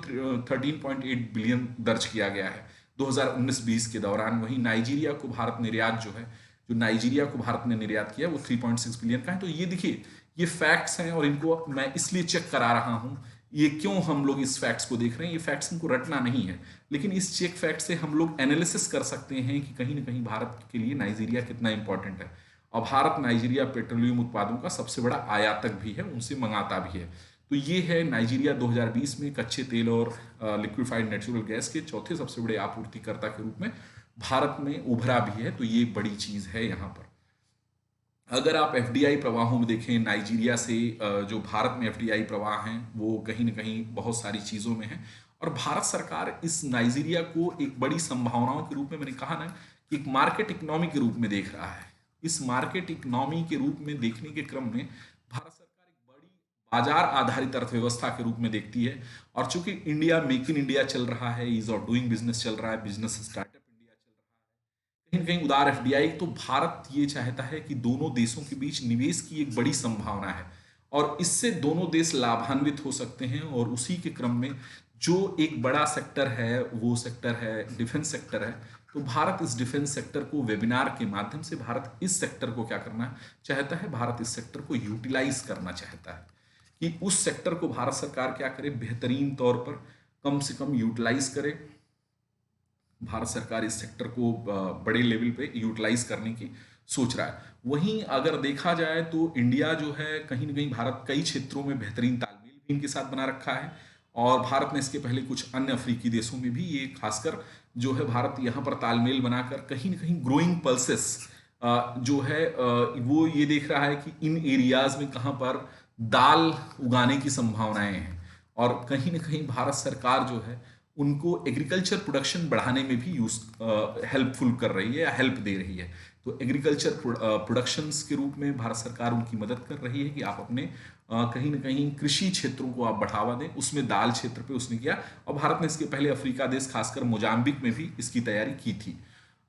13.8 बिलियन दर्ज किया गया है। 2019-20 के दौरान। वहीं नाइजीरिया को भारत निर्यात जो है, जो नाइजीरिया को भारत ने निर्यात किया वो 3.6 बिलियन का है। तो ये देखिए, ये फैक्ट्स हैं और इनको मैं इसलिए चेक करा रहा हूँ। ये क्यों हम लोग इस फैक्ट्स को देख रहे हैं, ये फैक्ट्स हमको रटना नहीं है, लेकिन इस चेक फैक्ट से हम लोग एनालिसिस कर सकते हैं कि कहीं ना कहीं भारत के लिए नाइजीरिया कितना इंपॉर्टेंट है। और भारत नाइजीरिया पेट्रोलियम उत्पादों का सबसे बड़ा आयातक भी है, उनसे मंगाता भी है। तो ये है नाइजीरिया 2020 में कच्चे तेल और लिक्विफाइड नेचुरल गैस के चौथे सबसे बड़े आपूर्तिकर्ता के रूप में भारत में उभरा भी है। तो ये बड़ी चीज़ है यहाँ पर। अगर आप एफडीआई प्रवाहों में देखें, नाइजीरिया से जो भारत में एफडीआई प्रवाह हैं वो कहीं ना कहीं बहुत सारी चीज़ों में है। और भारत सरकार इस नाइजीरिया को एक बड़ी संभावनाओं के रूप में, मैंने कहा ना कि एक मार्केट इकोनॉमी के रूप में देख रहा है। इस मार्केट इकोनॉमी के रूप में देखने के क्रम में भारत सरकार एक बड़ी बाजार आधारित अर्थव्यवस्था के रूप में देखती है। और चूंकि इंडिया मेक इन इंडिया चल रहा है, ईज ऑफ डूइंग बिजनेस चल रहा है, बिजनेस स्टार्टअप इंडिया चल रहा है, कहीं ना कहीं उदार एफडीआई, तो भारत ये चाहता है कि दोनों देशों के बीच निवेश की एक बड़ी संभावना है और इससे दोनों देश लाभान्वित हो सकते हैं। और उसी के क्रम में जो एक बड़ा सेक्टर है वो सेक्टर है डिफेंस सेक्टर है। तो भारत इस डिफेंस सेक्टर को वेबिनार के माध्यम से, भारत इस सेक्टर को क्या करना चाहता है, भारत इस सेक्टर को यूटिलाइज करना चाहता है कि उस सेक्टर को भारत सरकार क्या करे, बेहतरीन तौर पर कम से कम यूटिलाइज करे। भारत सरकार इस सेक्टर को बड़े लेवल पे यूटिलाइज करने की सोच रहा है। वहीं अगर देखा जाए तो इंडिया जो है, कहीं ना कहीं भारत कई क्षेत्रों में बेहतरीन तालमेल भी इनके साथ बना रखा है। और भारत ने इसके पहले कुछ अन्य अफ्रीकी देशों में भी ये खासकर जो है भारत यहाँ पर तालमेल बनाकर कहीं ना कहीं ग्रोइंग पल्सेस जो है वो ये देख रहा है कि इन एरियाज में कहाँ पर दाल उगाने की संभावनाएं हैं। और कहीं ना कहीं भारत सरकार जो है उनको एग्रीकल्चर प्रोडक्शन बढ़ाने में भी हेल्पफुल कर रही है या हेल्प दे रही है। तो एग्रीकल्चर प्रोडक्शंस के रूप में भारत सरकार उनकी मदद कर रही है कि आप अपने कहीं ना कहीं कृषि क्षेत्रों को आप बढ़ावा दें। उसमें दाल क्षेत्र पे उसने किया। और भारत ने इसके पहले अफ्रीका देश खासकर मोजाम्बिक में भी इसकी तैयारी की थी।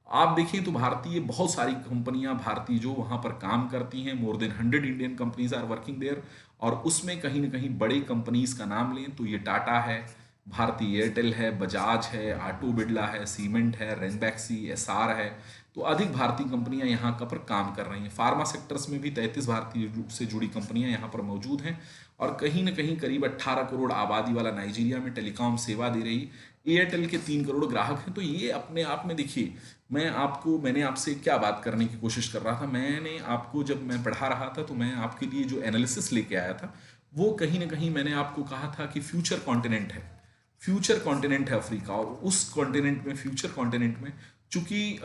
आप देखिए तो भारतीय बहुत सारी कंपनियां भारतीय जो वहां पर काम करती हैं, more than 100 Indian companies are working there. और उसमें कहीं ना कहीं बड़े कंपनीज का नाम लें तो ये टाटा है, भारती एयरटेल है, बजाज है, ऑटो बिरला है, सीमेंट है, रेनबैक्सी, एसआर है। तो अधिक भारतीय कंपनियां यहाँ पर काम कर रही हैं। फार्मा सेक्टर्स में भी 33 भारतीय से जुड़ी कंपनियां यहाँ पर मौजूद हैं। और कहीं ना कहीं करीब 18 करोड़ आबादी वाला नाइजीरिया में टेलीकॉम सेवा दे रही एयरटेल के 3 करोड़ ग्राहक हैं। तो ये अपने आप में देखिए, मैंने आपसे क्या बात करने की कोशिश कर रहा था, मैंने आपको जब मैं पढ़ा रहा था तो मैं आपके लिए जो एनालिसिस लेके आया था वो कहीं ना कहीं मैंने आपको कहा था कि फ्यूचर कॉन्टिनेंट है, फ्यूचर कॉन्टिनेंट है अफ्रीका। और उस कॉन्टिनेंट में, फ्यूचर कॉन्टिनेंट में चूंकि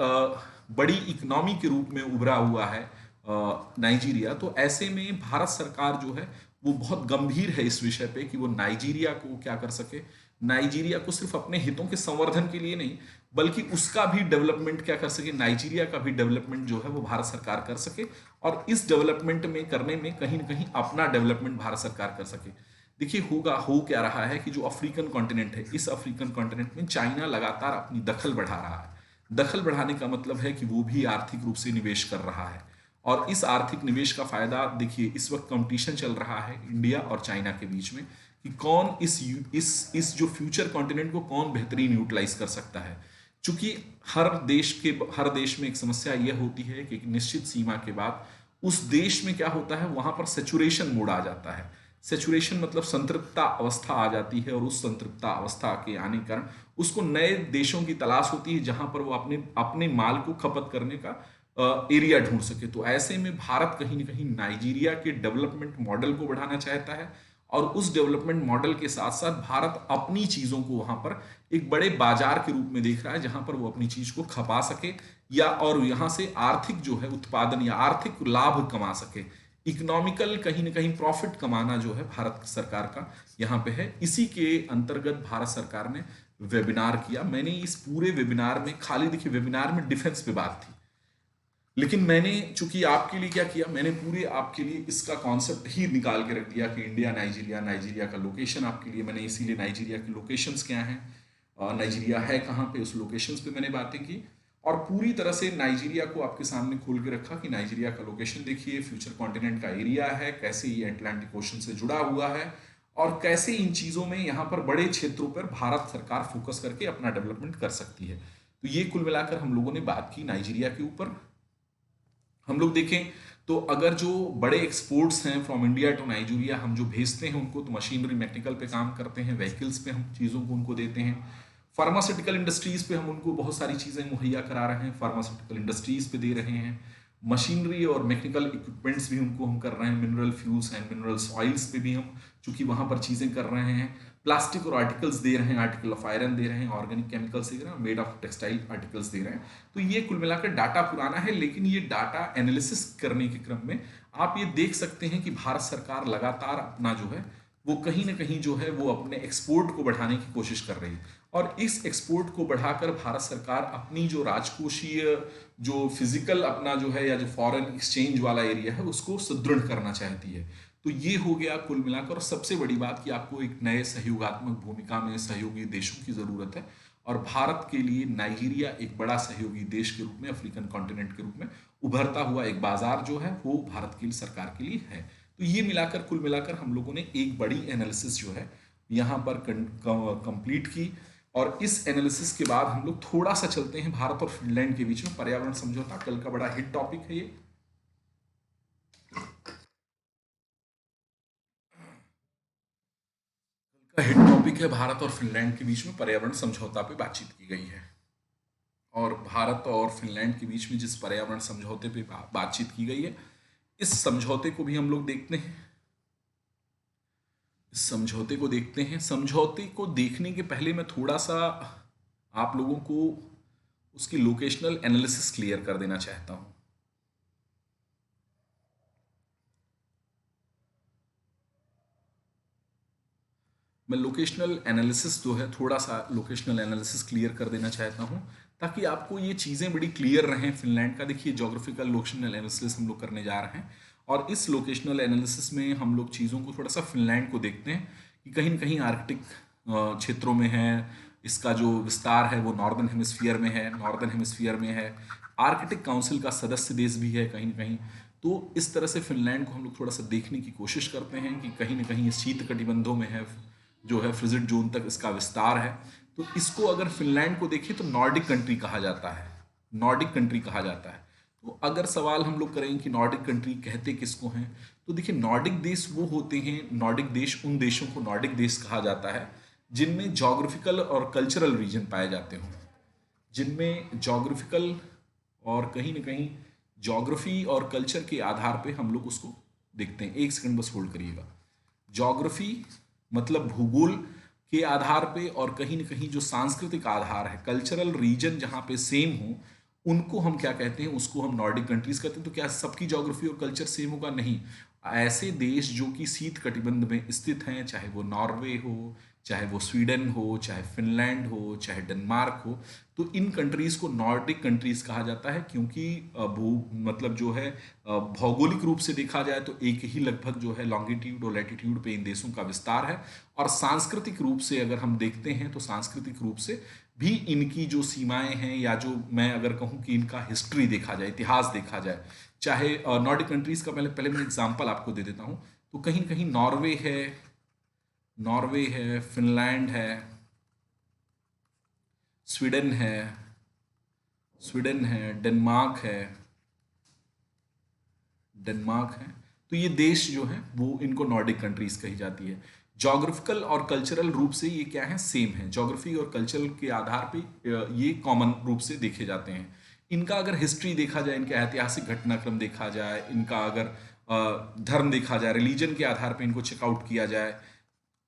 बड़ी इकोनॉमी के रूप में उभरा हुआ है नाइजीरिया, तो ऐसे में भारत सरकार जो है वो बहुत गंभीर है इस विषय पे कि वो नाइजीरिया को क्या कर सके, नाइजीरिया को सिर्फ अपने हितों के संवर्धन के लिए नहीं बल्कि उसका भी डेवलपमेंट क्या कर सके, नाइजीरिया का भी डेवलपमेंट जो है वो भारत सरकार कर सके। और इस डेवलपमेंट में करने में कहीं ना कहीं अपना डेवलपमेंट भारत सरकार कर सके। देखिए हो क्या रहा है कि जो अफ्रीकन कॉन्टिनेंट है, इस अफ्रीकन कॉन्टिनेंट में चाइना लगातार अपनी दखल बढ़ा रहा है। दखल बढ़ाने का मतलब है कि वो भी आर्थिक रूप से निवेश कर रहा है। और इस आर्थिक निवेश का फायदा देखिए, इस वक्त कंपटीशन चल रहा है इंडिया और चाइना के बीच में कि कौन इस जो फ्यूचर कॉन्टिनेंट को कौन बेहतरीन यूटिलाइज कर सकता है। चूंकि हर देश में एक समस्या यह होती है कि एक निश्चित सीमा के बाद उस देश में क्या होता है, वहां पर सेचुरेशन मोड आ जाता है। सेचुरेशन मतलब संतृप्तता अवस्था आ जाती है। और उस संतृप्तता अवस्था के आने के कारण उसको नए देशों की तलाश होती है जहां पर वो अपने माल को खपत करने का एरिया ढूंढ सके। तो ऐसे में भारत कहीं ना कहीं नाइजीरिया के डेवलपमेंट मॉडल को बढ़ाना चाहता है। और उस डेवलपमेंट मॉडल के साथ साथ भारत अपनी चीजों को वहां पर एक बड़े बाजार के रूप में देख रहा है जहां पर वो अपनी चीज को खपा सके या और यहां से आर्थिक जो है उत्पादन या आर्थिक लाभ कमा सके। इकोनॉमिकल कहीं ना कहीं प्रॉफिट कमाना जो है भारत सरकार का यहाँ पे है। इसी के अंतर्गत भारत सरकार ने वेबिनार किया। मैंने इस पूरे वेबिनार में खाली, देखिए वेबिनार में डिफेंस पे बात थी, लेकिन मैंने चूंकि आपके लिए क्या किया, मैंने पूरे आपके लिए इसका कॉन्सेप्ट ही निकाल के रख दिया कि इंडिया नाइजीरिया, नाइजीरिया का लोकेशन आपके लिए मैंने इसीलिए नाइजीरिया की लोकेशंस क्या हैं, नाइजीरिया है कहाँ पे, उस लोकेशंस पे मैंने बातें की। और पूरी तरह से नाइजीरिया को आपके सामने खोल के रखा कि नाइजीरिया का लोकेशन देखिए, फ्यूचर कॉन्टिनेंट का एरिया है, कैसे ये अटलांटिक ओशन से जुड़ा हुआ है और कैसे इन चीज़ों में यहाँ पर बड़े क्षेत्रों पर भारत सरकार फोकस करके अपना डेवलपमेंट कर सकती है। तो ये कुल मिलाकर हम लोगों ने बात की नाइजीरिया के ऊपर। हम लोग देखें तो अगर जो बड़े एक्सपोर्ट्स हैं फ्रॉम इंडिया टू नाइजीरिया हम जो भेजते हैं उनको, तो मशीनरी मैकेनिकल पे काम करते हैं, व्हीकल्स पे हम चीज़ों को उनको देते हैं, फार्मास्यूटिकल इंडस्ट्रीज पे हम उनको बहुत सारी चीज़ें मुहैया करा रहे हैं, फार्मास्यूटिकल इंडस्ट्रीज पे दे रहे हैं, मशीनरी और मैकेनिकल इक्विपमेंट्स भी उनको हम कर रहे हैं, mineral fuels and mineral oils पे भी हम चूंकि वहाँ पर चीज़ें कर रहे हैं, प्लास्टिक और आर्टिकल्स दे रहे हैं, आर्टिकल ऑफ आयरन दे रहे हैं, ऑर्गेनिक केमिकल्स दे रहे हैं, मेड ऑफ टेक्सटाइल आर्टिकल्स दे रहे हैं। तो ये कुल मिलाकर डाटा पुराना है, लेकिन ये डाटा एनालिसिस करने के क्रम में आप ये देख सकते हैं कि भारत सरकार लगातार अपना जो है वो कहीं ना कहीं जो है वो अपने एक्सपोर्ट को बढ़ाने की कोशिश कर रही है, और इस एक्सपोर्ट को बढ़ाकर भारत सरकार अपनी जो राजकोषीय जो फिजिकल अपना जो है या जो फॉरेन एक्सचेंज वाला एरिया है उसको सुदृढ़ करना चाहती है। तो ये हो गया कुल मिलाकर। और सबसे बड़ी बात कि आपको एक नए सहयोगात्मक भूमिका में सहयोगी देशों की जरूरत है, और भारत के लिए नाइजीरिया एक बड़ा सहयोगी देश के रूप में, अफ्रीकन कॉन्टिनेंट के रूप में उभरता हुआ एक बाजार जो है वो भारत की सरकार के लिए है। तो ये मिलाकर कुल मिलाकर हम लोगों ने एक बड़ी एनालिसिस जो है यहाँ पर कंप्लीट की। और इस एनालिसिस के बाद हम लोग थोड़ा सा चलते हैं भारत और फिनलैंड के बीच में पर्यावरण समझौता। कल का बड़ा हिट टॉपिक है ये। का हिट टॉपिक है भारत और फिनलैंड के बीच में पर्यावरण समझौता पे बातचीत की गई है। और भारत और फिनलैंड के बीच में जिस पर्यावरण समझौते पे बातचीत की गई है, इस समझौते को भी हम लोग देखते हैं। इस समझौते को देखते हैं। समझौते को देखने के पहले मैं थोड़ा सा आप लोगों को उसकी लोकेशनल एनालिसिस क्लियर कर देना चाहता हूं। मैं लोकेशनल एनालिसिस जो है थोड़ा सा लोकेशनल एनालिसिस क्लियर कर देना चाहता हूं, ताकि आपको ये चीज़ें बड़ी क्लियर रहें फिनलैंड का। देखिए, जोग्राफिकल लोकेशनल एनालिसिस हम लोग करने जा रहे हैं, और इस लोकेशनल एनालिसिस में हम लोग चीज़ों को थोड़ा सा फिनलैंड को देखते हैं कि कहीं न कहीं आर्कटिक क्षेत्रों में है, इसका जो विस्तार है वो नॉर्दर्न हेमिस्फीयर में है, नॉर्दर्न हेमिस्फीयर में है, आर्कटिक काउंसिल का सदस्य देश भी है कहीं न कहीं। तो इस तरह से फिनलैंड को हम लोग थोड़ा सा देखने की कोशिश करते हैं कि कहीं न कहीं शीत कटिबंधों में है, जो है फ्रिजिड जोन तक इसका विस्तार है। तो इसको अगर फिनलैंड को देखें तो नॉर्डिक कंट्री कहा जाता है, नॉर्डिक कंट्री कहा जाता है। तो अगर सवाल हम लोग करें कि नॉर्डिक कंट्री कहते किसको हैं, तो देखिए नॉर्डिक देश वो होते हैं, नॉर्डिक देश उन देशों को नॉर्डिक देश कहा जाता है जिनमें जोग्राफिकल और कल्चरल रीजन पाए जाते हों, जिनमें जोग्राफिकल और कहीं ना कहीं जोग्राफी और कल्चर के आधार पे हम लोग उसको देखते हैं। एक सेकंड बस होल्ड करिएगा। जोग्राफी मतलब भूगोल के आधार पे, और कहीं ना कहीं जो सांस्कृतिक आधार है, कल्चरल रीजन जहाँ पे सेम हो, उनको हम क्या कहते हैं, उसको हम नॉर्डिक कंट्रीज कहते हैं। तो क्या सबकी ज्योग्राफी और कल्चर सेम होगा? नहीं। ऐसे देश जो कि शीत कटिबंध में स्थित हैं, चाहे वो नॉर्वे हो, चाहे वो स्वीडन हो, चाहे फिनलैंड हो, चाहे डेनमार्क हो, तो इन कंट्रीज को नॉर्डिक कंट्रीज कहा जाता है, क्योंकि भू मतलब जो है भौगोलिक रूप से देखा जाए तो एक ही लगभग जो है लॉन्गिट्यूड और लैटिट्यूड पे इन देशों का विस्तार है। और सांस्कृतिक रूप से अगर हम देखते हैं तो सांस्कृतिक रूप से भी इनकी जो सीमाएं हैं, या जो मैं अगर कहूँ कि इनका हिस्ट्री देखा जाए, इतिहास देखा जाए, चाहे नॉर्डिक कंट्रीज का पहले पहले मैं एग्जांपल आपको दे देता हूँ। तो कहीं कहीं नॉर्वे है, नॉर्वे है, फिनलैंड है, स्वीडन है, स्वीडन है, डेनमार्क है, डेनमार्क है। तो ये देश जो है वो इनको नॉर्डिक कंट्रीज कही जाती है। जोग्राफिकल और कल्चरल रूप से ये क्या है, सेम है। जोग्राफी और कल्चरल के आधार पे ये कॉमन रूप से देखे जाते हैं। इनका अगर हिस्ट्री देखा जाए, इनके ऐतिहासिक घटनाक्रम देखा जाए, इनका अगर धर्म देखा जाए, रिलीजन के आधार पे इनको चेकआउट किया जाए,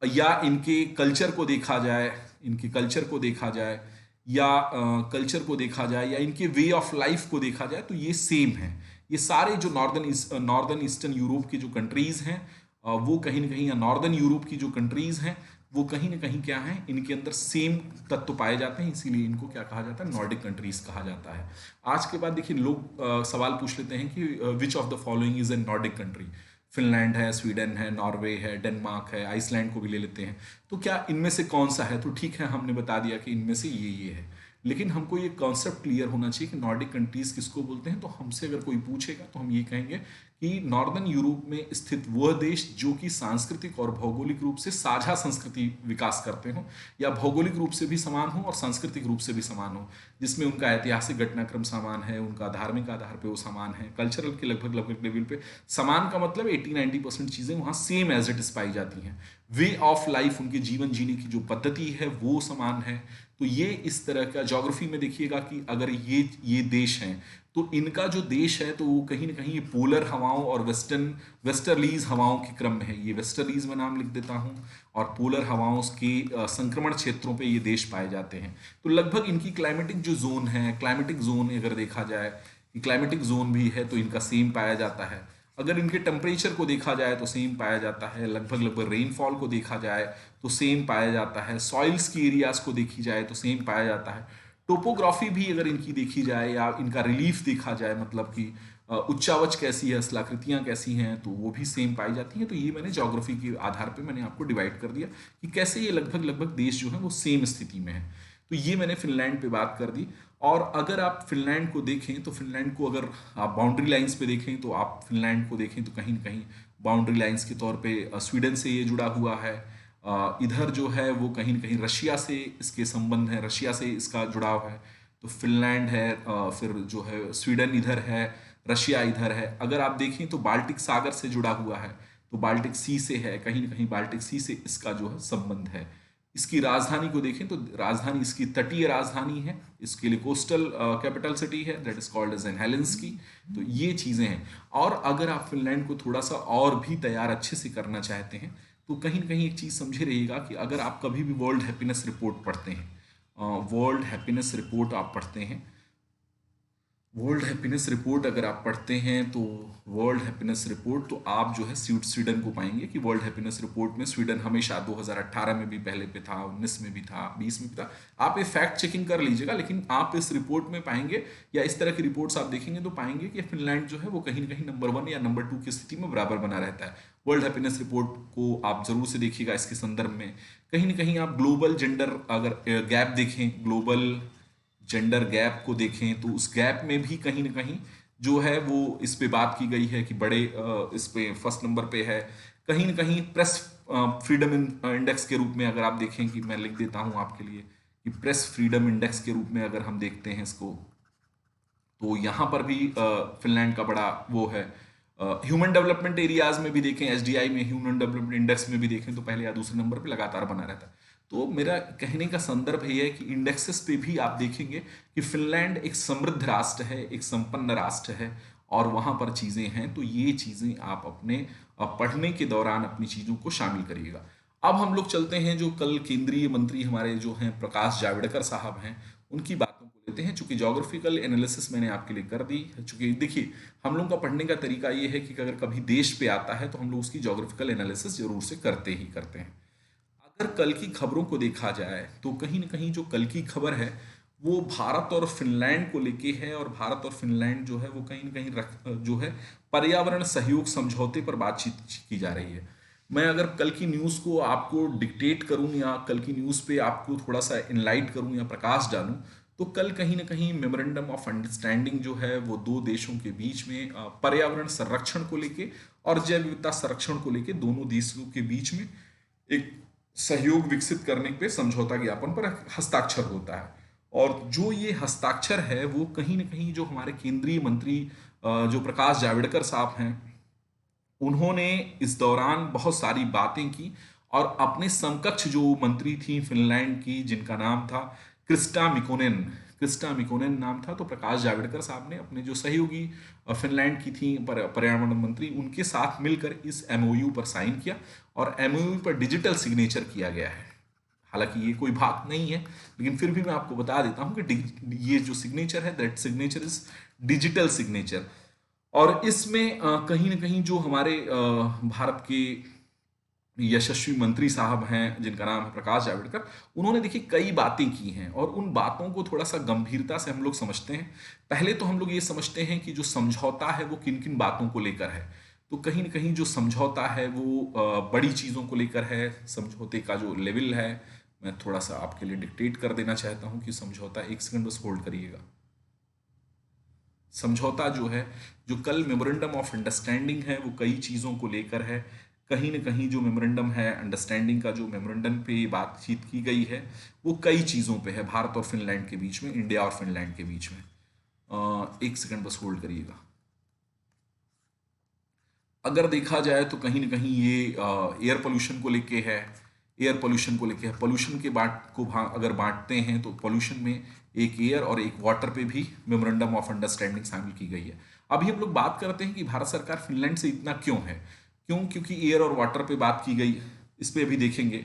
या इनके कल्चर को देखा जाए, इनके कल्चर को देखा जाए, या कल्चर को देखा जाए, या इनके वे ऑफ लाइफ को देखा जाए, तो ये सेम है। ये सारे जो नॉर्दर्न ईस्टर्न यूरोप की जो कंट्रीज हैं, वो कहीं ना कहीं, या नॉर्दर्न यूरोप की जो कंट्रीज हैं वो कहीं ना कहीं क्या है, इनके अंदर सेम तत्व पाए जाते हैं, इसीलिए इनको क्या कहा जाता है, नॉर्डिक कंट्रीज कहा जाता है। आज के बाद देखिए लोग सवाल पूछ लेते हैं कि which of the following is a Nordic country. Finland है, स्वीडन है, नॉर्वे है, डेनमार्क है, आइसलैंड को भी ले लेते हैं। तो क्या इनमें से कौन सा है? तो ठीक है, हमने बता दिया कि इनमें से ये है। लेकिन हमको ये कॉन्सेप्ट क्लियर होना चाहिए कि नॉर्डिक कंट्रीज किसको बोलते हैं। तो हमसे अगर कोई पूछेगा तो हम ये कहेंगे कि नॉर्दर्न यूरोप में स्थित वह देश जो कि सांस्कृतिक और भौगोलिक रूप से साझा संस्कृति विकास करते हो, या भौगोलिक रूप से भी समान हो और सांस्कृतिक रूप से भी समान हो, जिसमें उनका ऐतिहासिक घटनाक्रम समान है, उनका धार्मिक आधार पे वो समान है, कल्चरल के लगभग लगभग लेवल पे समान का मतलब 80-90% चीज़ें वहाँ सेम एज इट इज पाई जाती हैं। वे ऑफ लाइफ, उनके जीवन जीने की जो पद्धति है वो समान है। तो ये इस तरह का ज्योग्राफी में देखिएगा कि अगर ये देश हैं तो इनका जो देश है तो वो कहीं ना कहीं पोलर हवाओं और वेस्टर्लीज हवाओं के क्रम में है। ये वेस्टर्लीज में नाम लिख देता हूँ, और पोलर हवाओं के संक्रमण क्षेत्रों पे ये देश पाए जाते हैं। तो लगभग इनकी क्लाइमेटिक जो जोन है, क्लाइमेटिक जोन अगर देखा जाए कि क्लाइमेटिक जोन भी है तो इनका सेम पाया जाता है। अगर इनके टेम्परेचर को देखा जाए तो सेम पाया जाता है, लगभग लगभग रेनफॉल को देखा जाए तो सेम पाया जाता है, सॉइल्स की एरियाज को देखी जाए तो सेम पाया जाता है, टोपोग्राफी भी अगर इनकी देखी जाए या इनका रिलीफ देखा जाए, मतलब कि उच्चावच कैसी है, स्थलाकृतियाँ कैसी हैं, तो वो भी सेम पाई जाती हैं। तो ये मैंने ज्योग्राफी के आधार पे मैंने आपको डिवाइड कर दिया कि कैसे ये लगभग लगभग देश जो है वो सेम स्थिति में है। तो ये मैंने फिनलैंड पे बात कर दी। और अगर आप फिनलैंड को देखें तो फिनलैंड को अगर आप बाउंड्री लाइंस पे देखें तो आप फिनलैंड को देखें तो कहीं ना कहीं बाउंड्री लाइंस के तौर पे स्वीडन से ये जुड़ा हुआ है। इधर जो है वो कहीं ना कहीं रशिया से इसके संबंध है, रशिया से इसका जुड़ाव है। तो फिनलैंड है, फिर जो है स्वीडन इधर है, रशिया इधर है। अगर आप देखें तो बाल्टिक सागर से जुड़ा हुआ है, तो बाल्टिक सी से है, कहीं ना कहीं बाल्टिक सी से इसका जो है संबंध है। इसकी राजधानी को देखें तो राजधानी इसकी तटीय राजधानी है, इसके लिए कोस्टल कैपिटल सिटी है, that is called as an Helsinki. तो ये चीज़ें हैं। और अगर आप फिनलैंड को थोड़ा सा और भी तैयार अच्छे से करना चाहते हैं तो कहीं ना कहीं एक चीज़ समझे रहिएगा कि अगर आप कभी भी वर्ल्ड हैप्पीनेस रिपोर्ट पढ़ते हैं, वर्ल्ड हैप्पीनेस रिपोर्ट आप पढ़ते हैं, वर्ल्ड हैप्पीनेस रिपोर्ट अगर आप पढ़ते हैं तो वर्ल्ड हैप्पीनेस रिपोर्ट तो आप जो है स्वीडन को पाएंगे कि वर्ल्ड हैप्पीनेस रिपोर्ट में स्वीडन हमेशा 2018 में भी पहले पे था, 19 में भी था, 20 में भी था। आप ये फैक्ट चेकिंग कर लीजिएगा, लेकिन आप इस रिपोर्ट में पाएंगे या इस तरह की रिपोर्ट्स आप देखेंगे तो पाएंगे कि फिनलैंड जो है वो कहीं ना कहीं नंबर 1 या नंबर 2 की स्थिति में बराबर बना रहता है। वर्ल्ड हैप्पीनेस रिपोर्ट को आप जरूर से देखिएगा इसके संदर्भ में। कहीं ना कहीं आप ग्लोबल जेंडर अगर गैप देखें, ग्लोबल जेंडर गैप को देखें तो उस गैप में भी कहीं ना कहीं जो है वो इस पे बात की गई है कि बड़े इस पे फर्स्ट नंबर पे है। कहीं ना कहीं प्रेस फ्रीडम इंडेक्स के रूप में अगर आप देखें, कि मैं लिख देता हूं आपके लिए कि प्रेस फ्रीडम इंडेक्स के रूप में अगर हम देखते हैं इसको, तो यहाँ पर भी फिनलैंड का बड़ा वो है। ह्यूमन डेवलपमेंट एरियाज में भी देखें, एसडीआई में, ह्यूमन डेवलपमेंट इंडेक्स में भी देखें तो पहले या दूसरे नंबर पे लगातार बना रहता है। तो मेरा कहने का संदर्भ ये है कि इंडेक्सेस पे भी आप देखेंगे कि फिनलैंड एक समृद्ध राष्ट्र है, एक संपन्न राष्ट्र है, और वहाँ पर चीज़ें हैं। तो ये चीज़ें आप अपने पढ़ने के दौरान अपनी चीज़ों को शामिल करिएगा। अब हम लोग चलते हैं जो कल केंद्रीय मंत्री हमारे जो हैं प्रकाश जावड़ेकर साहब हैं, उनकी बातों को लेते हैं। चूंकि जोग्राफिकल एनालिसिस मैंने आपके लिए कर दी, चूंकि देखिए हम लोग का पढ़ने का तरीका ये है कि अगर कभी देश पे आता है तो हम लोग उसकी जोग्राफिकल एनालिसिस जरूर से करते ही करते हैं। अगर कल की खबरों को देखा जाए तो कहीं ना कहीं जो कल की खबर है वो भारत और फिनलैंड को लेके है, और भारत और फिनलैंड जो है वो कहीं ना कहीं जो है पर्यावरण सहयोग समझौते पर बातचीत की जा रही है। मैं अगर कल की न्यूज़ को आपको डिक्टेट करूं या कल की न्यूज़ पे आपको थोड़ा सा इनलाइट करूं या प्रकाश डालूं, तो कल कहीं ना कहीं मेमोरेंडम ऑफ अंडरस्टैंडिंग जो है वो दो देशों के बीच में पर्यावरण संरक्षण को लेके और जैव विविधता संरक्षण को लेके दोनों देशों के बीच में एक सहयोग विकसित करने पे समझौता ज्ञापन पर हस्ताक्षर होता है। और जो ये हस्ताक्षर है वो कहीं ना कहीं जो हमारे केंद्रीय मंत्री जो प्रकाश जावड़ेकर साहब हैं, उन्होंने इस दौरान बहुत सारी बातें की। और अपने समकक्ष जो मंत्री थी फिनलैंड की, जिनका नाम था क्रिस्टा मिकोनेन नाम था, तो प्रकाश जावड़ेकर साहब ने अपने जो सहयोगी फिनलैंड की थी पर्यावरण मंत्री, उनके साथ मिलकर इस एमओयू पर साइन किया, और एमओयू पर डिजिटल सिग्नेचर किया गया है। हालांकि ये कोई बात नहीं है, लेकिन फिर भी मैं आपको बता देता हूं कि ये जो सिग्नेचर है, that signature is digital signature. और इसमें कहीं ना कहीं जो हमारे भारत के यशस्वी मंत्री साहब हैं जिनका नाम है प्रकाश जावड़ेकर, उन्होंने देखिए कई बातें की हैं, और उन बातों को थोड़ा सा गंभीरता से हम लोग समझते हैं। पहले तो हम लोग ये समझते हैं कि जो समझौता है वो किन किन बातों को लेकर है। तो कहीं ना कहीं जो समझौता है वो बड़ी चीज़ों को लेकर है। समझौते का जो लेवल है, मैं थोड़ा सा आपके लिए डिक्टेट कर देना चाहता हूं कि समझौता, एक सेकंड बस होल्ड करिएगा। समझौता जो है, जो कल मेमोरेंडम ऑफ अंडरस्टैंडिंग है, वो कई चीज़ों को लेकर है। कहीं ना कहीं जो मेमोरेंडम है अंडरस्टैंडिंग का, जो मेमोरेंडम पे बातचीत की गई है, वो कई चीज़ों पे है, भारत और फिनलैंड के बीच में, इंडिया और फिनलैंड के बीच में। एक सेकंड बस होल्ड करिएगा। अगर देखा जाए तो कहीं ना कहीं ये एयर पोल्यूशन को लेके है, एयर पोल्यूशन को लेके है। पोल्यूशन के अगर बांटते हैं तो पोल्यूशन में एक एयर और एक वाटर पे भी मेमोरेंडम ऑफ अंडरस्टैंडिंग शामिल की गई है। अभी हम लोग बात करते हैं कि भारत सरकार फिनलैंड से इतना क्यों है, क्योंकि एयर और वाटर पे बात की गई, इस पे अभी देखेंगे।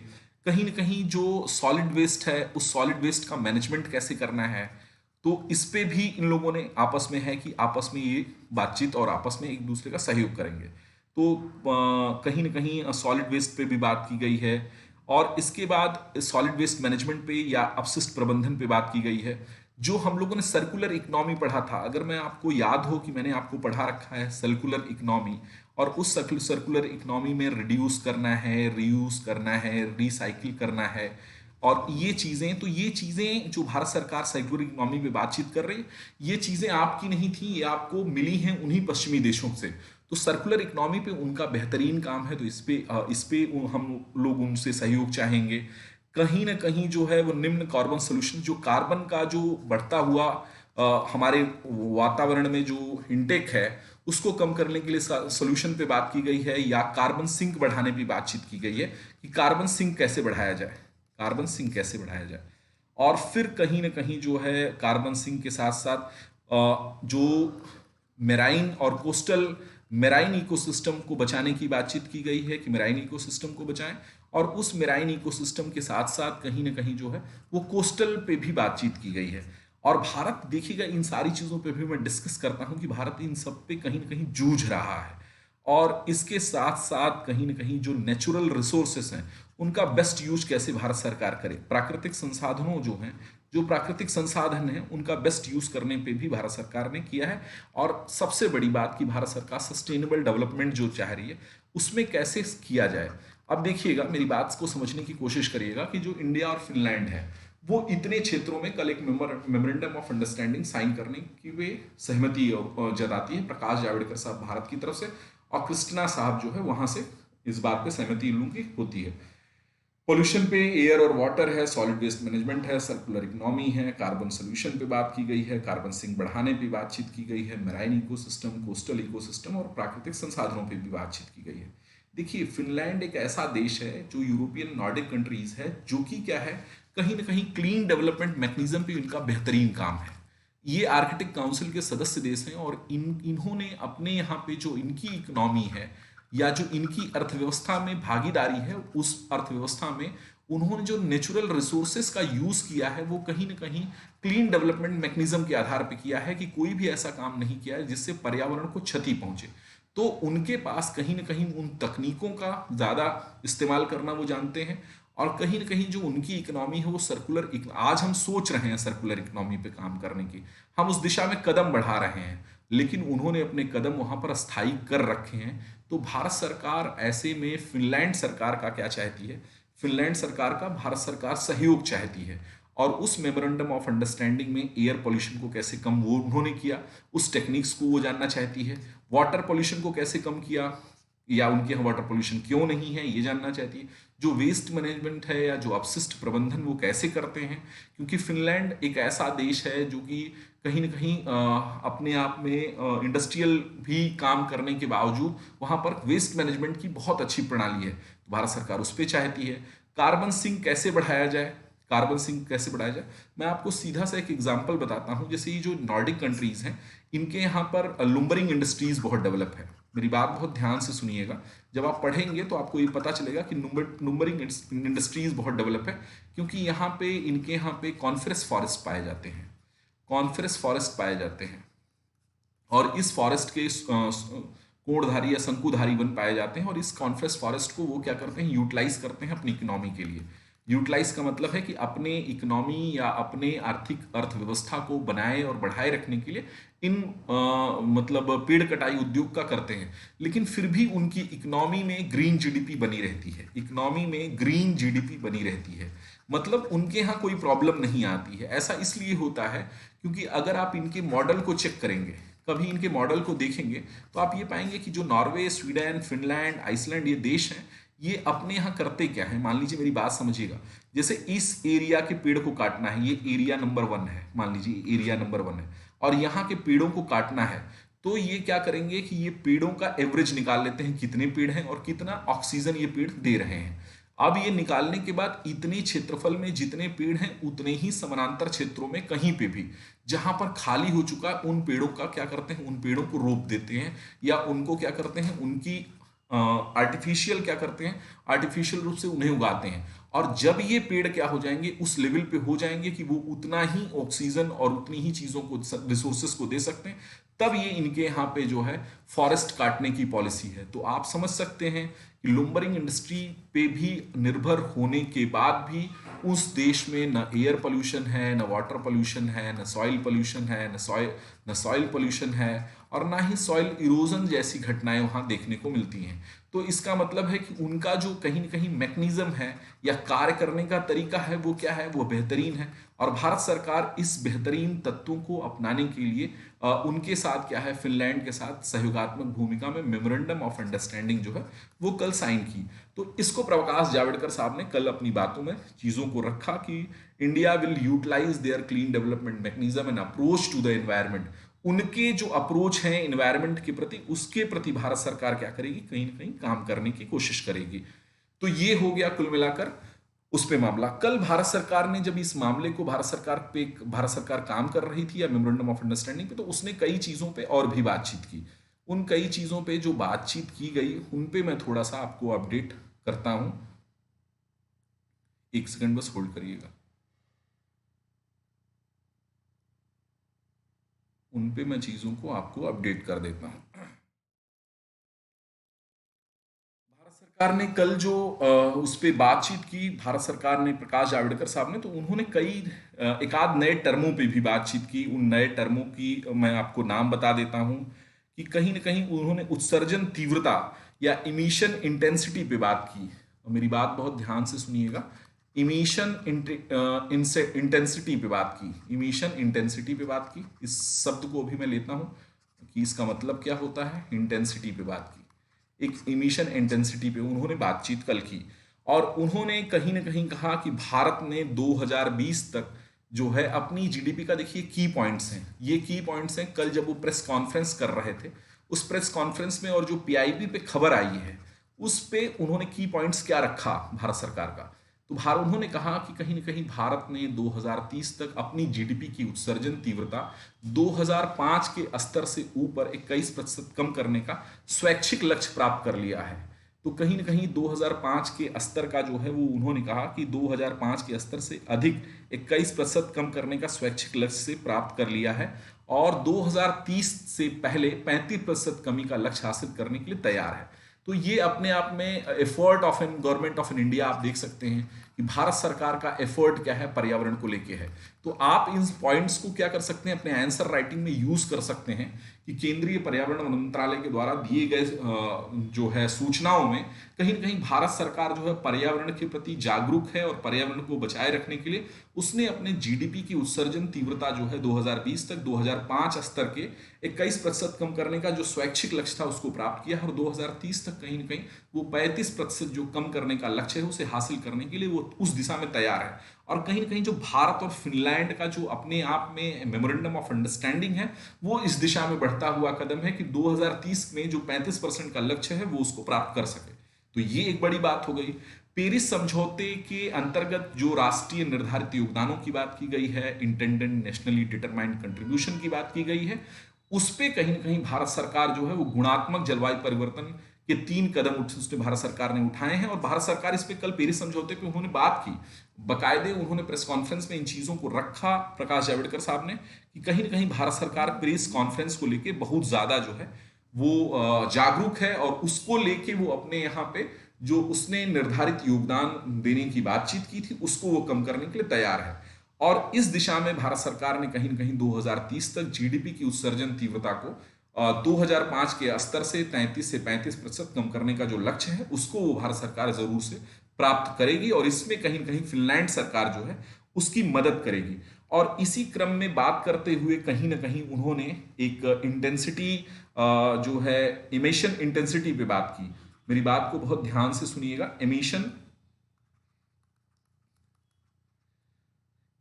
कहीं ना कहीं जो सॉलिड वेस्ट है, उस सॉलिड वेस्ट का मैनेजमेंट कैसे करना है, तो इस पे भी इन लोगों ने आपस में है कि आपस में ये बातचीत और आपस में एक दूसरे का सहयोग करेंगे। तो कहीं ना कहीं सॉलिड वेस्ट पे भी बात की गई है, और इसके बाद सॉलिड वेस्ट मैनेजमेंट पे या अपशिष्ट प्रबंधन पे बात की गई है। जो हम लोगों ने सर्कुलर इकोनॉमी पढ़ा था, अगर मैं आपको याद हो कि मैंने आपको पढ़ा रखा है सर्कुलर इकोनॉमी, और उस सर्कुलर इकोनॉमी में रिड्यूस करना है, रीयूज करना है, रिसाइकिल करना है, और ये चीज़ें, तो ये चीज़ें जो भारत सरकार सर्कुलर इकोनॉमी पे बातचीत कर रही है, ये चीज़ें आपकी नहीं थी, ये आपको मिली हैं उन्हीं पश्चिमी देशों से। तो सर्कुलर इकोनॉमी पे उनका बेहतरीन काम है, तो इस पे हम लोग उनसे सहयोग चाहेंगे। कहीं ना कहीं जो है वो निम्न कार्बन सोल्यूशन, जो कार्बन का जो बढ़ता हुआ हमारे वातावरण में जो इंटेक है, उसको कम करने के लिए सोल्यूशन पे बात की गई है, या कार्बन सिंक बढ़ाने की बातचीत की गई है कि कार्बन सिंक कैसे बढ़ाया जाए, कार्बन सिंक कैसे बढ़ाया जाए। और फिर कहीं ना कहीं जो है कार्बन सिंक के साथ साथ जो मेराइन और कोस्टल, मेराइन इकोसिस्टम को बचाने की बातचीत की गई है कि मेराइन इकोसिस्टम को बचाएं, और उस मेराइन इकोसिस्टम के साथ साथ कहीं ना कहीं जो है वो कोस्टल पे भी बातचीत की गई है। और भारत, देखिएगा, इन सारी चीज़ों पे भी मैं डिस्कस करता हूं कि भारत इन सब पे कहीं ना कहीं जूझ रहा है, और इसके साथ साथ कहीं ना कहीं जो नेचुरल रिसोर्सेस हैं उनका बेस्ट यूज कैसे भारत सरकार करे। प्राकृतिक संसाधनों जो हैं, जो प्राकृतिक संसाधन हैं, उनका बेस्ट यूज करने पे भी भारत सरकार ने किया है। और सबसे बड़ी बात कि भारत सरकार सस्टेनेबल डेवलपमेंट जो चाह रही है, उसमें कैसे किया जाए। अब देखिएगा, मेरी बात को समझने की कोशिश करिएगा कि जो इंडिया और फिनलैंड है, वो इतने क्षेत्रों में कल एक मेमोरेंडम ऑफ अंडरस्टैंडिंग साइन करने की वे सहमति जताती है, प्रकाश जावड़ेकर साहब भारत की तरफ से, और कृष्णा साहब जो है वहां से इस बात पे सहमति इन लोगों की होती है। पोल्यूशन पे एयर और वाटर है, सॉलिड वेस्ट मैनेजमेंट है, सर्कुलर इकोनॉमी है, कार्बन सोल्यूशन पे बात की गई है, कार्बन सिंक बढ़ाने पे बातचीत की गई है, मेराइन इकोसिस्टम, कोस्टल इकोसिस्टम और प्राकृतिक संसाधनों पे भी बातचीत की गई है। देखिए, फिनलैंड एक ऐसा देश है जो यूरोपियन नॉर्डिक कंट्रीज है, जो कि क्या है, कहीं ना कहीं क्लीन डेवलपमेंट मैकेनिज्म पे इनका बेहतरीन काम है। ये आर्कटिक काउंसिल के सदस्य देश हैं, और इन्होंने अपने यहाँ पे जो इनकी इकोनॉमी है या जो इनकी अर्थव्यवस्था में भागीदारी है, उस अर्थव्यवस्था में उन्होंने जो नेचुरल रिसोर्सेस का यूज किया है, वो कहीं ना कहीं क्लीन डेवलपमेंट मैकेनिज्म के आधार पर किया है, कि कोई भी ऐसा काम नहीं किया है जिससे पर्यावरण को क्षति पहुंचे। तो उनके पास कहीं ना कहीं उन तकनीकों का ज़्यादा इस्तेमाल करना वो जानते हैं, और कहीं ना कहीं जो उनकी इकोनॉमी है वो सर्कुलर, आज हम सोच रहे हैं सर्कुलर इकोनॉमी पे काम करने की, हम उस दिशा में कदम बढ़ा रहे हैं, लेकिन उन्होंने अपने कदम वहां पर स्थायी कर रखे हैं। तो भारत सरकार ऐसे में फिनलैंड सरकार का क्या चाहती है, फिनलैंड सरकार का भारत सरकार सहयोग चाहती है, और उस मेमोरेंडम ऑफ अंडरस्टैंडिंग में एयर पोल्यूशन को कैसे कम वो उन्होंने किया, उस टेक्निक्स को वो जानना चाहती है। वाटर पोल्यूशन को कैसे कम किया, या उनके यहाँ वाटर पोल्यूशन क्यों नहीं है, ये जानना चाहती है। जो वेस्ट मैनेजमेंट है या जो अपशिष्ट प्रबंधन, वो कैसे करते हैं, क्योंकि फिनलैंड एक ऐसा देश है जो कि कहीं ना कहीं अपने आप में इंडस्ट्रियल भी काम करने के बावजूद वहाँ पर वेस्ट मैनेजमेंट की बहुत अच्छी प्रणाली है, तो भारत सरकार उस पर चाहती है। कार्बन सिंक कैसे बढ़ाया जाए, कार्बन सिंक कैसे बढ़ाया जाए, मैं आपको सीधा सा एक एग्जांपल बताता हूं। जैसे ये जो नॉर्डिक कंट्रीज हैं, इनके यहाँ पर लुम्बरिंग इंडस्ट्रीज बहुत डेवलप है। मेरी बात बहुत ध्यान से सुनिएगा, जब आप पढ़ेंगे तो आपको ये पता चलेगा कि लुम्बरिंग इंडस्ट्रीज बहुत डेवलप है, क्योंकि यहाँ पे इनके यहाँ पे कॉन्फ्रेस फॉरेस्ट पाए जाते हैं, कॉन्फ्रेस फॉरेस्ट पाए जाते हैं, और इस फॉरेस्ट के कोणधारी या शंकुधारी वन पाए जाते हैं, और इस कॉन्फ्रेस फॉरेस्ट को वो क्या करते हैं, यूटिलाइज करते हैं अपनी इकोनॉमी के लिए। यूटिलाइज का मतलब है कि अपने इकोनॉमी या अपने आर्थिक अर्थव्यवस्था को बनाए और बढ़ाए रखने के लिए इन मतलब पेड़ कटाई उद्योग का करते हैं, लेकिन फिर भी उनकी इकोनॉमी में ग्रीन जीडीपी बनी रहती है, इकोनॉमी में ग्रीन जीडीपी बनी रहती है। मतलब उनके यहाँ कोई प्रॉब्लम नहीं आती है। ऐसा इसलिए होता है क्योंकि अगर आप इनके मॉडल को चेक करेंगे, कभी इनके मॉडल को देखेंगे, तो आप ये पाएंगे कि जो नॉर्वे, स्वीडन, फिनलैंड, आइसलैंड ये देश हैं, ये अपने यहाँ करते क्या है। मान लीजिए, मेरी बात समझिएगा, जैसे इस एरिया के पेड़ को काटना है, ये एरिया नंबर 1 है, मान लीजिए एरिया नंबर 1 है, और यहाँ के पेड़ों को काटना है, तो ये क्या करेंगे कि ये पेड़ों का एवरेज निकाल लेते हैं, कितने पेड़ हैं और कितना ऑक्सीजन ये पेड़ दे रहे हैं। अब ये निकालने के बाद इतने क्षेत्रफल में जितने पेड़ हैं, उतने ही समानांतर क्षेत्रों में कहीं पे भी जहां पर खाली हो चुका है, उन पेड़ों का क्या करते हैं, उन पेड़ों को रोप देते हैं, या उनको क्या करते हैं, उनकी आर्टिफिशियल क्या करते हैं, आर्टिफिशियल रूप से उन्हें उगाते हैं। और जब ये पेड़ क्या हो जाएंगे, उस लेवल पे हो जाएंगे कि वो उतना ही ऑक्सीजन और उतनी ही चीजों को, रिसोर्सेस को दे सकते हैं, तब ये इनके यहाँ पे जो है फॉरेस्ट काटने की पॉलिसी है। तो आप समझ सकते हैं कि लुम्बरिंग इंडस्ट्री पे भी निर्भर होने के बाद भी उस देश में न एयर पोल्यूशन है, न वाटर पोल्यूशन है, न सॉइल पोल्यूशन है, न सॉइल पोल्यूशन है, और ना ही सॉइल इरोजन जैसी घटनाएं वहां देखने को मिलती हैं। तो इसका मतलब है कि उनका जो कहीं ना कहीं मैकेनिज्म है या कार्य करने का तरीका है, वो क्या है, वो बेहतरीन है। और भारत सरकार इस बेहतरीन तत्वों को अपनाने के लिए उनके साथ क्या है, फिनलैंड के साथ सहयोगात्मक भूमिका में मेमोरेंडम ऑफ अंडरस्टैंडिंग जो है वो कल साइन की। तो इसको प्रकाश जावड़ेकर साहब ने कल अपनी बातों में चीजों को रखा कि India will utilise their clean development mechanism and approach to the environment. उनके जो अप्रोच है इन्वायरमेंट के प्रति, उसके प्रति भारत सरकार क्या करेगी, कहीं ना कहीं काम करने की कोशिश करेगी। तो ये हो गया कुल मिलाकर उस पे मामला। कल भारत सरकार ने जब इस मामले को भारत सरकार काम कर रही थी या मेमोरेंडम ऑफ अंडरस्टैंडिंग पे, तो उसने कई चीजों पे और भी बातचीत की। उन कई चीजों पे जो बातचीत की गई, उन पे मैं थोड़ा सा आपको अपडेट करता हूं। एक सेकंड बस होल्ड करिएगा। उन पे मैं चीजों को आपको अपडेट कर देता हूं। भारत सरकार ने कल जो उस पे बातचीत की, भारत सरकार ने, प्रकाश जावड़ेकर साहब ने, तो उन्होंने कई एक आध नए टर्मों पे भी बातचीत की। उन नए टर्मों की मैं आपको नाम बता देता हूं कि कहीं ना कहीं उन्होंने उत्सर्जन तीव्रता या इमिशन इंटेंसिटी पे बात की। और मेरी बात बहुत ध्यान से सुनिएगा, इमिशन इंटेंसिटी पे बात की, इमिशन इंटेंसिटी पे बात की। इस शब्द को अभी मैं लेता हूं कि इसका मतलब क्या होता है। इंटेंसिटी पे बात की, एक इमिशन इंटेंसिटी पे उन्होंने बातचीत कल की। और उन्होंने कहीं ना कहीं कहा कि भारत ने 2020 तक जो है अपनी जीडीपी का, देखिए की पॉइंट्स हैं, ये की पॉइंट्स हैं। कल जब वो प्रेस कॉन्फ्रेंस कर रहे थे, उस प्रेस कॉन्फ्रेंस में और जो पीआईबी पे खबर आई है, उस पे उन्होंने की पॉइंट्स क्या रखा भारत सरकार का। तो भारत, उन्होंने कहा कि कहीं ना कहीं भारत ने 2030 तक अपनी जीडीपी की उत्सर्जन तीव्रता 2005 के स्तर से ऊपर 21% कम करने का स्वैच्छिक लक्ष्य प्राप्त कर लिया है। तो कहीं ना कहीं 2005 के स्तर का जो है वो, उन्होंने कहा कि 2005 के स्तर से अधिक 21% कम करने का स्वैच्छिक लक्ष्य से प्राप्त कर लिया है, और 2030 से पहले 35% कमी का लक्ष्य हासिल करने के लिए तैयार है। तो ये अपने आप में effort of an government of an India, आप देख सकते हैं कि भारत सरकार का एफर्ट क्या है, पर्यावरण को लेके है। तो आप इन पॉइंट्स को क्या कर सकते हैं, अपने आंसर राइटिंग में यूज कर सकते हैं कि केंद्रीय पर्यावरण मंत्रालय के द्वारा दिए गए जो है सूचनाओं में कहीं ना कहीं भारत सरकार जो है पर्यावरण के प्रति जागरूक है, और पर्यावरण को बचाए रखने के लिए उसने अपने जीडीपी की उत्सर्जन तीव्रता जो है 2020 तक 2005 स्तर के 21% कम करने का जो स्वैच्छिक लक्ष्य था उसको प्राप्त किया, और 2030 तक कहीं ना कहीं वो 35% जो कम करने का लक्ष्य है उसे हासिल करने के लिए वो उस दिशा में तैयार है। और कहीं ना कहीं जो भारत और फिनलैंड का जो अपने आप में मेमोरेंडम ऑफ अंडरस्टैंडिंग है, वो इस दिशा में बढ़ता हुआ कदम है कि 2030 में जो 35% का लक्ष्य है वो उसको प्राप्त कर सके। तो ये एक बड़ी बात हो गई। पेरिस समझौते के अंतर्गत जो राष्ट्रीय निर्धारित योगदानों की बात की गई है, इंटेंडेड नेशनली डिटरमाइंड कंट्रीब्यूशन की बात की गई है, उस पे कहीं ना कहीं भारत सरकार जो है वो गुणात्मक जलवायु परिवर्तन के 3 कदम उसने भारत सरकार ने उठाए हैं। और भारत सरकार इस पे कल पेरिस समझौते पे उन्होंने बात की, बकायदे उन्होंने प्रेस कॉन्फ्रेंस में इन चीजों को रखा, प्रकाश जावड़ेकर साहब ने, कि कहीं ना कहीं भारत सरकार प्रेस कॉन्फ्रेंस को लेके बहुत ज्यादा जो है वो जागरूक है, और उसको लेके वो अपने यहाँ पे जो उसने निर्धारित योगदान देने की बातचीत की थी उसको वो कम करने के लिए तैयार है। और इस दिशा में भारत सरकार ने कहीं न कहीं 2030 तक जीडीपी की उत्सर्जन तीव्रता को 2005 के स्तर से 33 से 35% कम करने का जो लक्ष्य है उसको वो भारत सरकार जरूर से प्राप्त करेगी, और इसमें कहीं न कहीं फिनलैंड सरकार जो है उसकी मदद करेगी। और इसी क्रम में बात करते हुए कहीं ना कहीं उन्होंने एक इंटेंसिटी जो है इमिशन इंटेंसिटी पे बात की। मेरी बात को बहुत ध्यान से सुनिएगा।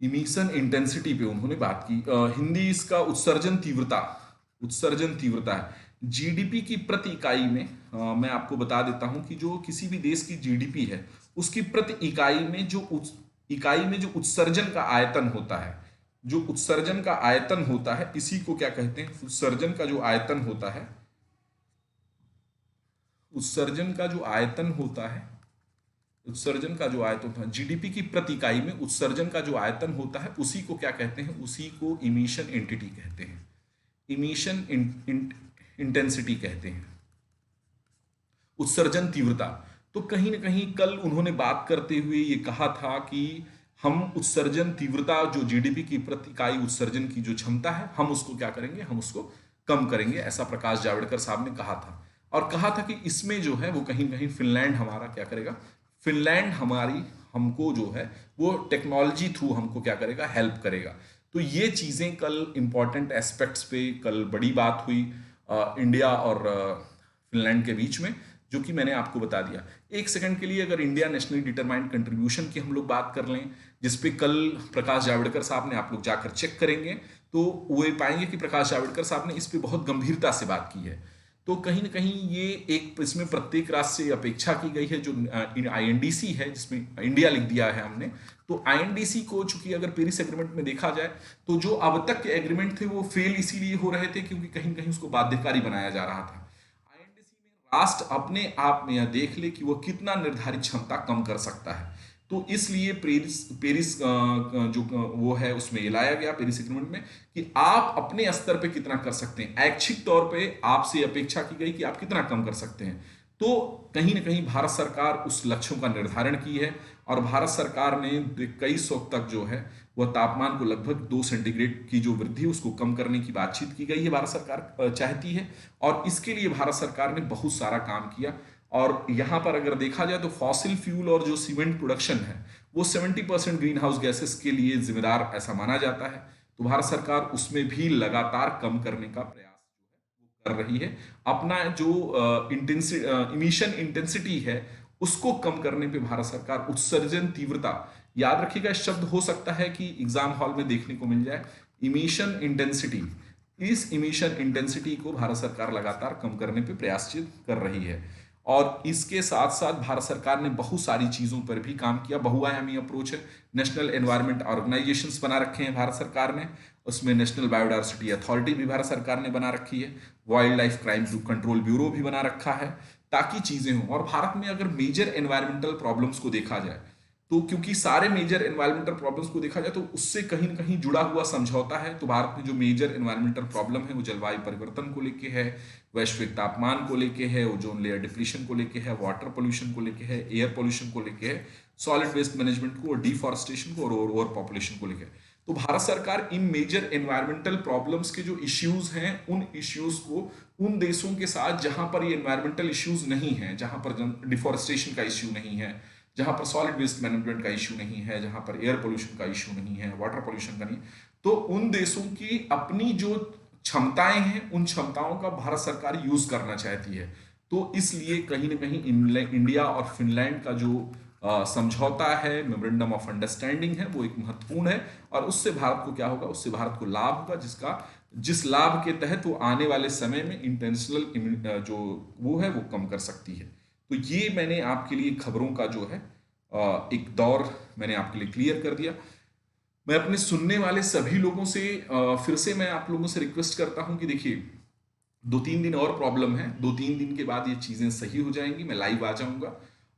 इमिशन इंटेंसिटी पे उन्होंने बात की। हिंदी इसका उत्सर्जन तीव्रता है। जीडीपी की प्रति इकाई में मैं आपको बता देता हूं कि जो किसी भी देश की जीडीपी है उसकी प्रति इकाई में जो उत्सर्जन का आयतन होता है, जो उत्सर्जन का आयतन होता है इसी को क्या कहते हैं, उत्सर्जन का जो आयतन होता है, उत्सर्जन का जो आयतन होता है, उत्सर्जन का जो आयतन होता है जीडीपी की प्रति इकाई में उत्सर्जन का जो आयतन होता है उसी को क्या कहते हैं, उसी को इमिशन एंटिटी कहते हैं, इमिशन इंटेंसिटी कहते हैं, उत्सर्जन तीव्रता। तो कहीं ना कहीं कल उन्होंने बात करते हुए ये कहा था कि हम उत्सर्जन तीव्रता जो जीडीपी की प्रति इकाई उत्सर्जन की जो क्षमता है हम उसको क्या करेंगे, हम उसको कम करेंगे, ऐसा प्रकाश जावड़ेकर साहब ने कहा था। और कहा था कि इसमें जो है वो कहीं ना कहीं फिनलैंड हमारा क्या करेगा, फिनलैंड हमारी हमको जो है वो टेक्नोलॉजी थ्रू हमको क्या करेगा, हेल्प करेगा। तो ये चीज़ें कल इंपॉर्टेंट एस्पेक्ट्स पे कल बड़ी बात हुई इंडिया और फिनलैंड के बीच में, जो कि मैंने आपको बता दिया। एक सेकंड के लिए अगर इंडिया नेशनली डिटरमाइंड कंट्रीब्यूशन की हम लोग बात कर लें, जिसपे कल प्रकाश जावड़ेकर साहब ने, आप लोग जाकर चेक करेंगे तो वो ये पाएंगे कि प्रकाश जावड़ेकर साहब ने इस पे बहुत गंभीरता से बात की है। तो कहीं ना कहीं ये एक इसमें प्रत्येक राष्ट्र से अपेक्षा की गई है, जो आईएनडीसी है जिसमें इंडिया लिख दिया है हमने, तो आईएनडीसी को चूंकि अगर पेरिस एग्रीमेंट में देखा जाए तो जो अब तक के एग्रीमेंट थे वो फेल इसीलिए हो रहे थे क्योंकि कहीं कहीं उसको बाध्यकारी बनाया जा रहा था। आईएनडीसी में राष्ट्र अपने आप में यह देख ले कि वह कितना निर्धारित क्षमता कम कर सकता है, तो इसलिए पेरिस पेरिस जो वो है उसमें ये लाया गया पेरिस एग्रीमेंट में कि आप अपने स्तर पे कितना कर सकते हैं, ऐच्छिक तौर पे आपसे अपेक्षा की गई कि आप कितना कम कर सकते हैं। तो कहीं ना कहीं भारत सरकार उस लक्ष्यों का निर्धारण की है, और भारत सरकार ने 2100 तक जो है वह तापमान को लगभग 2 सेंटीग्रेड की जो वृद्धि उसको कम करने की बातचीत की गई है, भारत सरकार चाहती है। और इसके लिए भारत सरकार ने बहुत सारा काम किया। और यहाँ पर अगर देखा जाए तो फॉसिल फ्यूल और जो सीमेंट प्रोडक्शन है वो 70% ग्रीन हाउस गैसेस के लिए जिम्मेदार ऐसा माना जाता है। तो भारत सरकार उसमें भी लगातार कम करने का प्रयास जो है वो कर रही है। अपना जो इमिशन इंटेंसिटी है उसको कम करने पे भारत सरकार, उत्सर्जन तीव्रता, याद रखिएगा इस शब्द हो सकता है कि एग्जाम हॉल में देखने को मिल जाए, इमिशन इंटेंसिटी। इस इमिशन इंटेंसिटी को भारत सरकार लगातार कम करने पे प्रयासरत कर रही है। और इसके साथ साथ भारत सरकार ने बहुत सारी चीज़ों पर भी काम किया। बहुआयामी अप्रोच है, नेशनल एनवायरनमेंट ऑर्गेनाइजेशंस बना रखे हैं भारत सरकार ने, उसमें नेशनल बायोडायवर्सिटी अथॉरिटी भी भारत सरकार ने बना रखी है, wild life crime control bureau भी बना रखा है, ताकि चीज़ें हों। और भारत में अगर मेजर एनवायरमेंटल प्रॉब्लम्स को देखा जाए तो क्योंकि सारे मेजर एनवायरमेंटल प्रॉब्लम्स को देखा जाए तो उससे कहीं ना कहीं जुड़ा हुआ समझौता है। तो भारत में जो मेजर एनवायरमेंटल प्रॉब्लम है वो जलवायु परिवर्तन को लेके है, वैश्विक तापमान को लेके है, ओजोन लेयर डिप्लीशन को लेके है, वाटर पोल्यूशन को लेके है, एयर पोल्यूशन को लेके है, सॉलिड वेस्ट मैनेजमेंट को और डिफॉरेस्टेशन को और ओवर पॉपुलेशन को लेके। तो भारत सरकार इन मेजर एनवायरमेंटल प्रॉब्लम्स के जो इश्यूज हैं उन इश्यूज को उन देशों के साथ जहां पर ये एनवायरमेंटल इश्यूज नहीं है, जहां पर डिफॉरेस्टेशन का इश्यू नहीं है, जहां पर सॉलिड वेस्ट मैनेजमेंट का इश्यू नहीं है, जहां पर एयर पोल्यूशन का इश्यू नहीं है, वाटर पोल्यूशन का नहीं, तो उन देशों की अपनी जो क्षमताएं हैं उन क्षमताओं का भारत सरकार यूज करना चाहती है। तो इसलिए कहीं ना कहीं इंडिया और फिनलैंड का जो समझौता है, मेमोरेंडम ऑफ अंडरस्टैंडिंग है, वो एक महत्वपूर्ण है। और उससे भारत को क्या होगा, उससे भारत को लाभ होगा, जिस लाभ के तहत वो आने वाले समय में इंटेंशनल जो वो है वो कम कर सकती है। तो ये मैंने आपके लिए खबरों का जो है एक दौर मैंने आपके लिए क्लियर कर दिया। मैं अपने सुनने वाले सभी लोगों से फिर से मैं आप लोगों से रिक्वेस्ट करता हूं कि देखिए 2-3 दिन और प्रॉब्लम है, 2-3 दिन के बाद ये चीज़ें सही हो जाएंगी, मैं लाइव आ जाऊंगा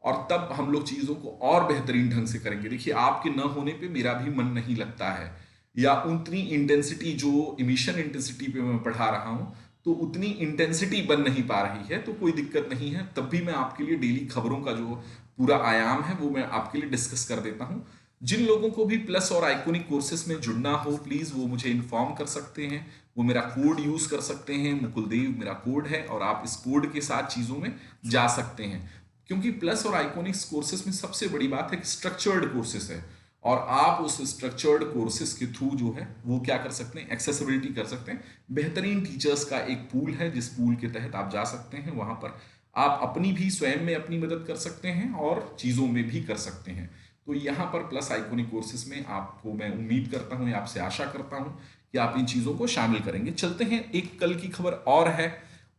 और तब हम लोग चीज़ों को और बेहतरीन ढंग से करेंगे। देखिए आपके न होने पे मेरा भी मन नहीं लगता है, या उतनी इंटेंसिटी जो इमिशन इंटेंसिटी पे मैं पढ़ा रहा हूँ तो उतनी इंटेंसिटी बन नहीं पा रही है, तो कोई दिक्कत नहीं है। तब भी मैं आपके लिए डेली खबरों का जो पूरा आयाम है वो मैं आपके लिए डिस्कस कर देता हूँ। जिन लोगों को भी प्लस और आइकॉनिक कोर्सेज में जुड़ना हो प्लीज वो मुझे इन्फॉर्म कर सकते हैं। वो मेरा कोड यूज कर सकते हैं, मुकुलदेव मेरा कोड है, और आप इस कोड के साथ चीजों में जा सकते हैं। क्योंकि प्लस और आइकॉनिक्स कोर्सेज में सबसे बड़ी बात है कि स्ट्रक्चर्ड कोर्सेज है, और आप उस स्ट्रक्चर्ड कोर्सेज के थ्रू जो है वो क्या कर सकते हैं, एक्सेसिबिलिटी कर सकते हैं। बेहतरीन टीचर्स का एक पूल है जिस पूल के तहत आप जा सकते हैं, वहां पर आप अपनी भी स्वयं में अपनी मदद कर सकते हैं और चीज़ों में भी कर सकते हैं। तो यहाँ पर प्लस आइकॉनिक कोर्सेज में आपको मैं उम्मीद करता हूँ या आपसे आशा करता हूँ कि आप इन चीज़ों को शामिल करेंगे। चलते हैं, एक कल की खबर और है,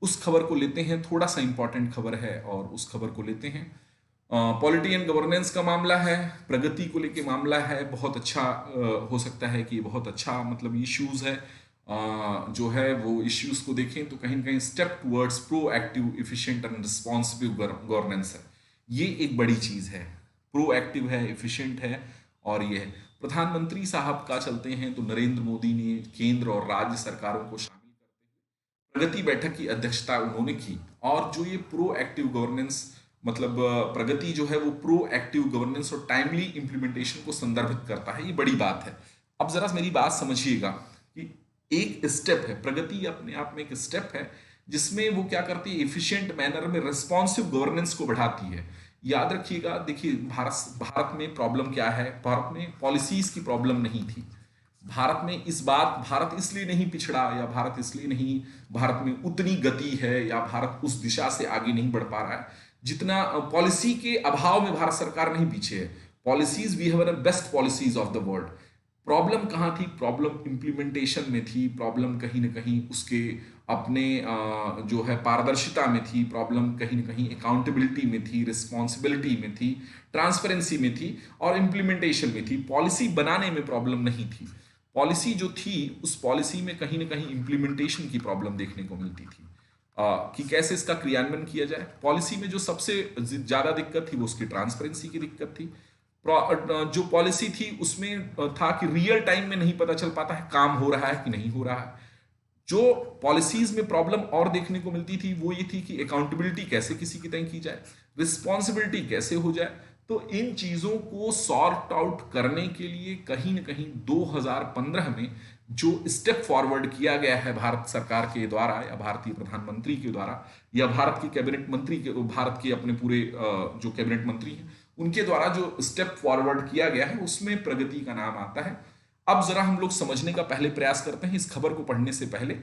उस खबर को लेते हैं, थोड़ा सा इंपॉर्टेंट खबर है और उस खबर को लेते हैं। पॉलिटी एंड गवर्नेंस का मामला है, प्रगति को लेके मामला है। बहुत अच्छा हो सकता है कि बहुत अच्छा मतलब इश्यूज है, जो है वो इश्यूज को देखें तो कहीं ना कहीं step towards proactive efficient and responsive governance है। ये एक बड़ी चीज है, प्रो एक्टिव है, इफिशिएंट है, और ये है। प्रधानमंत्री साहब का चलते हैं तो नरेंद्र मोदी ने केंद्र और राज्य सरकारों को शामिल प्रगति बैठक की अध्यक्षता उन्होंने की। और जो ये प्रो एक्टिव गवर्नेंस मतलब प्रगति जो है वो प्रो एक्टिव गवर्नेंस और टाइमली इंप्लीमेंटेशन को संदर्भित करता है, ये बड़ी बात है। अब जरा मेरी बात समझिएगा कि एक स्टेप है, प्रगति अपने आप में एक स्टेप है जिसमें वो क्या करती है, एफिशिएंट मैनर में रिस्पॉन्सिव गवर्नेंस को बढ़ाती है। याद रखिएगा, देखिए भारत में प्रॉब्लम क्या है, भारत में पॉलिसीज की प्रॉब्लम नहीं थी। भारत में इस बार भारत इसलिए नहीं पिछड़ा, या भारत इसलिए नहीं, भारत में उतनी गति है या भारत उस दिशा से आगे नहीं बढ़ पा रहा है जितना पॉलिसी के अभाव में भारत सरकार नहीं पीछे है। Policies, we have the best policies of the world. Problem कहाँ थी, प्रॉब्लम इम्प्लीमेंटेशन में थी, प्रॉब्लम कहीं ना कहीं उसके अपने जो है पारदर्शिता में थी, प्रॉब्लम कहीं ना कहीं अकाउंटेबिलिटी में थी, रिस्पॉन्सिबिलिटी में थी, ट्रांसपेरेंसी में थी, और इम्प्लीमेंटेशन में थी। पॉलिसी बनाने में प्रॉब्लम नहीं थी। पॉलिसी जो थी उस पॉलिसी में कहीं ना कहीं इम्प्लीमेंटेशन की प्रॉब्लम देखने को मिलती थी, कि कैसे इसका क्रियान्वयन किया जाए। पॉलिसी में जो सबसे ज्यादा दिक्कत थी वो उसकी ट्रांसपेरेंसी की दिक्कत थी। जो पॉलिसी थी उसमें था कि रियल टाइम में नहीं पता चल पाता है काम हो रहा है कि नहीं हो रहा है। जो पॉलिसीज में प्रॉब्लम और देखने को मिलती थी वो ये थी कि अकाउंटेबिलिटी कैसे किसी की तय की जाए, रिस्पॉन्सिबिलिटी कैसे हो जाए। तो इन चीजों को सॉर्ट आउट करने के लिए कहीं ना कहीं 2015 में जो स्टेप फॉरवर्ड किया गया है भारत सरकार के द्वारा, या भारतीय प्रधानमंत्री के द्वारा, या भारत की कैबिनेट मंत्री के, भारत के अपने पूरे जो कैबिनेट मंत्री हैं उनके द्वारा जो स्टेप फॉरवर्ड किया गया है उसमें प्रगति का नाम आता है। अब जरा हम लोग समझने का पहले प्रयास करते हैं इस खबर को पढ़ने से पहले।